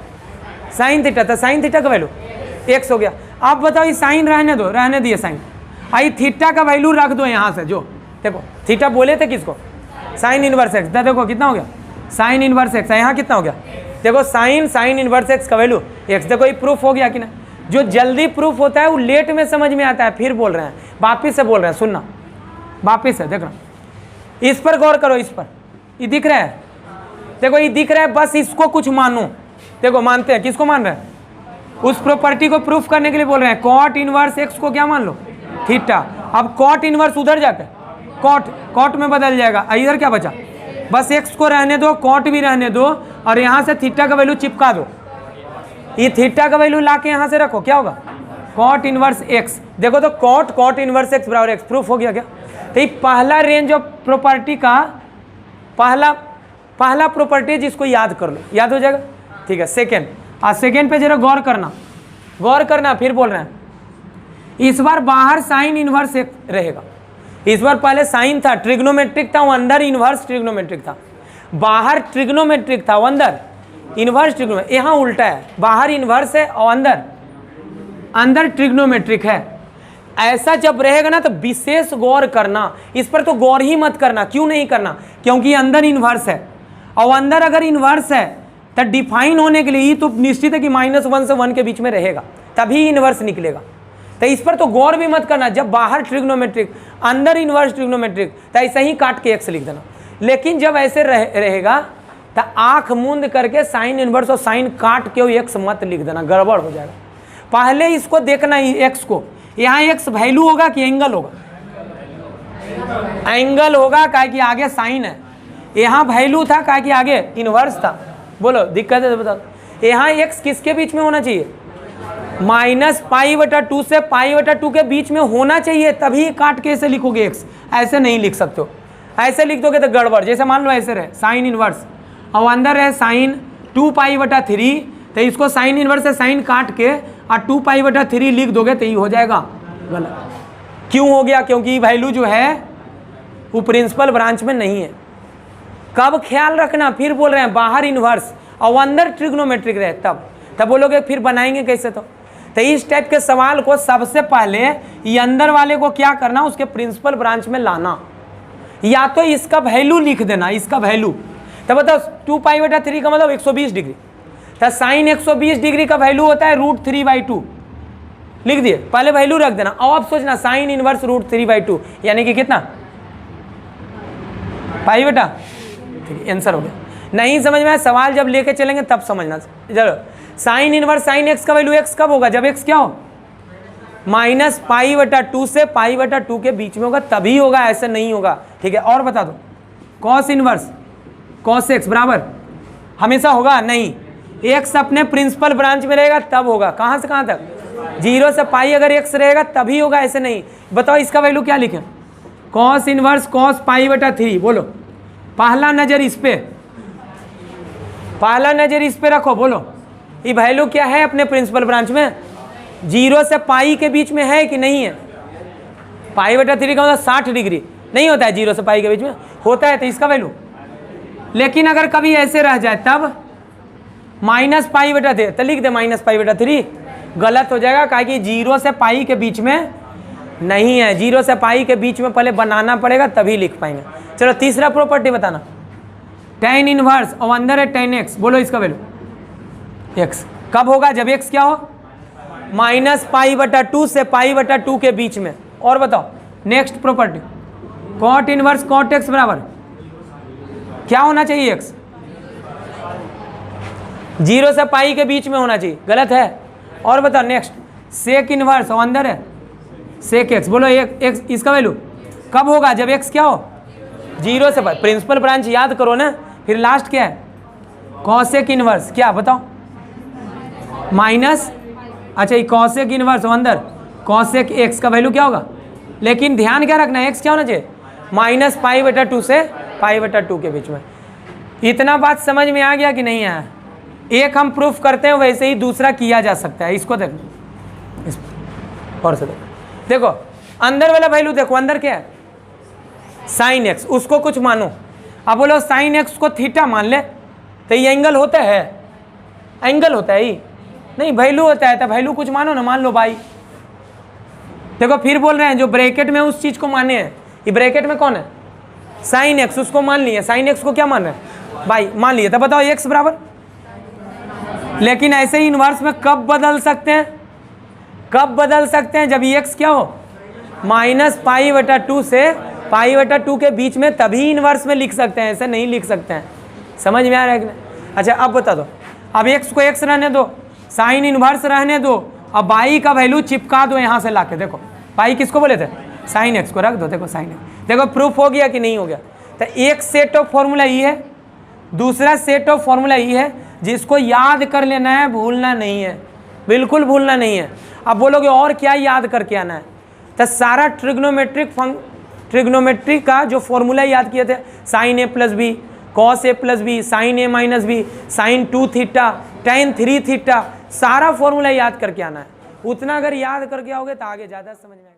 साइन थीटा, तो साइन थीटा का वैल्यू एक्स हो गया। आप बताओ, ये साइन रहने दो, रहने दिए साइन, आई थीटा का वैल्यू रख दो यहाँ से, जो देखो थीटा बोले थे किसको, साइन इनवर्स एक्स। देखो कितना हो गया, साइन इनवर्स एक्स, यहाँ कितना हो गया, देखो साइन इनवर्स एक्स का वैल्यू एक्स। देखो ये प्रूफ हो गया कि ना। जो जल्दी प्रूफ होता है वो लेट में समझ में आता है, फिर बोल रहे हैं, वापिस से बोल रहे हैं, सुनना वापिस से, देखना इस पर गौर करो, इस पर ये दिख रहा है, देखो ये दिख रहा है, बस इसको कुछ मानो। देखो मानते हैं, किसको मान रहे हैं, उस प्रॉपर्टी को प्रूफ करने के लिए बोल रहे हैं, कॉट इनवर्स एक्स को क्या मान लो, थीटा। अब कॉट इनवर्स उधर जाकर कॉट में बदल जाएगा, इधर क्या बचा, बस एक्स को रहने दो, कॉट भी रहने दो, और यहाँ से थीटा का वैल्यू चिपका दो। ये थीटा का वैल्यू ला के यहाँ से रखो, क्या होगा, कॉट इनवर्स एक्स। देखो तो कॉट इनवर्स एक्स बराबर एक्स, प्रूफ हो गया क्या। तो ये पहला रेंज ऑफ प्रॉपर्टी का पहला प्रॉपर्टी, जिसको याद कर लो, याद हो जाएगा, ठीक है। सेकेंड, आज सेकेंड पे जरा गौर करना, फिर बोल रहे हैं, इस बार बाहर साइन इनवर्स एक्स रहेगा। इस बार पहले साइन था, ट्रिग्नोमेट्रिक था, वो अंदर इनवर्स ट्रिग्नोमेट्रिक था। बाहर ट्रिग्नोमेट्रिक था, वो अंदर इनवर्स ट्रिग्नोमेट्रिक। यहाँ उल्टा है, बाहर इनवर्स है और अंदर ट्रिग्नोमेट्रिक है। ऐसा जब रहेगा ना तो विशेष गौर करना, इस पर तो गौर ही मत करना। क्यों नहीं करना, क्योंकि अंदर इनवर्स है, और अंदर अगर इनवर्स है तो डिफाइन होने के लिए ही तो निश्चित है कि -1 से 1 के बीच में रहेगा, तभी इनवर्स निकलेगा। तो इस पर तो गौर भी मत करना। जब बाहर ट्रिग्नोमेट्रिक, अंदर इनवर्स ट्रिग्नोमेट्रिक, तो ऐसा ही काट के एक्स लिख देना। लेकिन जब ऐसे रहेगा तो आंख मूंद करके साइन इनवर्स और साइन काट के एक्स मत लिख देना, गड़बड़ हो जाएगा। पहले इसको देखना ही, एक्स को, यहाँ एक्स वैल्यू होगा कि एंगल होगा, एंगल होगा, क्या कि आगे साइन है। यहाँ वैल्यू था, क्या कि आगे इनवर्स था। बोलो दिक्कत है तो बताओ। यहाँ एक्स किसके बीच में होना चाहिए, -π/2 से π/2 के बीच में होना चाहिए, तभी काट के ऐसे लिखोगे एक्स। ऐसे नहीं लिख सकते हो, ऐसे लिख दोगे तो गड़बड़। जैसे मान लो ऐसे रहे साइन इनवर्स और अंदर है साइन 2π/3, तो इसको साइन इनवर्स से साइन काट के और 2π/3 लिख दोगे तो ये हो जाएगा गलत। क्यों हो गया? क्योंकि वैल्यू जो है वो प्रिंसिपल ब्रांच में नहीं है। कब ख्याल रखना, फिर बोल रहे हैं बाहर इनवर्स और अंदर ट्रिग्नोमेट्रिक रहे तब बोलोगे फिर बनाएंगे कैसे? तो इस टाइप के सवाल को सबसे पहले ये अंदर वाले को क्या करना, उसके प्रिंसिपल ब्रांच में लाना, या तो इसका वैल्यू लिख देना, इसका वैल्यू। तो बताओ 2π/3 का मतलब 120 डिग्री, तो साइन 120 डिग्री का वैल्यू होता है √3/2, लिख दिए, पहले वैल्यू रख देना। अब आप सोचना साइन इनवर्स √3/2 यानी कि कितना, π/, ठीक, आंसर हो गया। नहीं समझ में आया, सवाल जब लेके चलेंगे तब समझना। चलो, साइन इनवर्स साइन एक्स का वैल्यू एक्स कब होगा? जब एक्स क्या हो, -π/2 से π/2 के बीच में होगा तभी होगा, ऐसे नहीं होगा। ठीक है, और बता दो, कॉस इनवर्स कॉस एक्स बराबर हमेशा होगा? नहीं, एक्स अपने प्रिंसिपल ब्रांच में रहेगा तब होगा। कहाँ से कहाँ तक? 0 से π अगर एक्स रहेगा तभी होगा, ऐसे नहीं। बताओ इसका वैल्यू क्या लिखें? कॉस इनवर्स कॉस π/3, बोलो। पहला नजर इस पे, पहला नजर इस पे रखो, बोलो ये वैल्यू क्या है अपने प्रिंसिपल ब्रांच में? 0 से π के बीच में है कि नहीं है? π/3 का मतलब 60 डिग्री नहीं होता है 0 से π के बीच में, होता है, तो इसका वैल्यू। लेकिन अगर कभी ऐसे रह जाए तब -π/3, तो लिख दे -π/3, गलत हो जाएगा, काहे कि 0 से π के बीच में नहीं है, 0 से π के बीच में पहले बनाना पड़ेगा तभी लिख पाएंगे। चलो तीसरा प्रॉपर्टी बताना, tan इनवर्स और अंदर है tan x, बोलो इसका वैल्यू x कब होगा? जब x क्या हो, -π/2 से π/2 के बीच में। और बताओ next property, cot inverse cot x बराबर क्या होना चाहिए? x 0 से π के बीच में होना चाहिए, गलत है। और बताओ नेक्स्ट, सेक इनवर्स और अंदर है सेक x, बोलो x इसका वैल्यू कब होगा? जब x क्या हो, 0 से π। प्रिंसिपल ब्रांच याद करो ना। फिर लास्ट क्या है, कॉसेक इनवर्स, क्या बताओ, माइनस, अच्छा ये कॉसेक इनवर्स और अंदर कॉसेक x का वैल्यू क्या होगा? लेकिन ध्यान क्या रखना है, x क्या होना चाहिए? -π/2 से π/2 के बीच में। इतना बात समझ में आ गया कि नहीं आया? एक हम प्रूफ करते हैं, वैसे ही दूसरा किया जा सकता है। इसको देखो, और से देखो अंदर वाला वैल्यू देखो, अंदर क्या है, साइन एक्स, उसको कुछ मानो। अब बोलो साइन एक्स को थीटा मान ले, तो ये एंगल होता है, एंगल होता है ही नहीं, वैल्यू होता है, तो वैल्यू कुछ मानो ना, मान लो भाई। देखो फिर बोल रहे हैं जो ब्रैकेट में उस चीज को माने हैं, ये ब्रैकेट में कौन है, साइन एक्स, उसको मान लिए, साइन एक्स को क्या मान रहे हैं भाई, मान लिए, तो बताओ एक्स बराबर। लेकिन ऐसे ही इनवर्स में कब बदल सकते हैं, कब बदल सकते हैं? जब एक्स क्या हो, -π/2 से π/2 के बीच में, तभी इनवर्स में लिख सकते हैं, ऐसे नहीं लिख सकते हैं। समझ में आ रहा है कि नहीं? अच्छा अब बता दो, अब एक्स को एक्स रहने दो, साइन इनवर्स रहने दो, अब बाई का वैल्यू चिपका दो यहाँ से लाके। देखो बाई किसको बोले थे, साइन एक्स को रख दो, देखो साइन एक्स, देखो प्रूफ हो गया कि नहीं हो गया? तो एक सेट ऑफ फॉर्मूला ये है, दूसरा सेट ऑफ फॉर्मूला ये है, जिसको याद कर लेना है, भूलना नहीं है, बिल्कुल भूलना नहीं है। अब बोलोगे और क्या याद करके आना है, तो सारा ट्रिग्नोमेट्री का जो फॉर्मूला याद किए थे, sine a + b, cos a + b, sine a - b, sine 2 theta, tan 3 theta, सारा फॉर्मूला याद करके आना है। उतना अगर याद करके आओगे तो आगे ज़्यादा समझ में आएगा।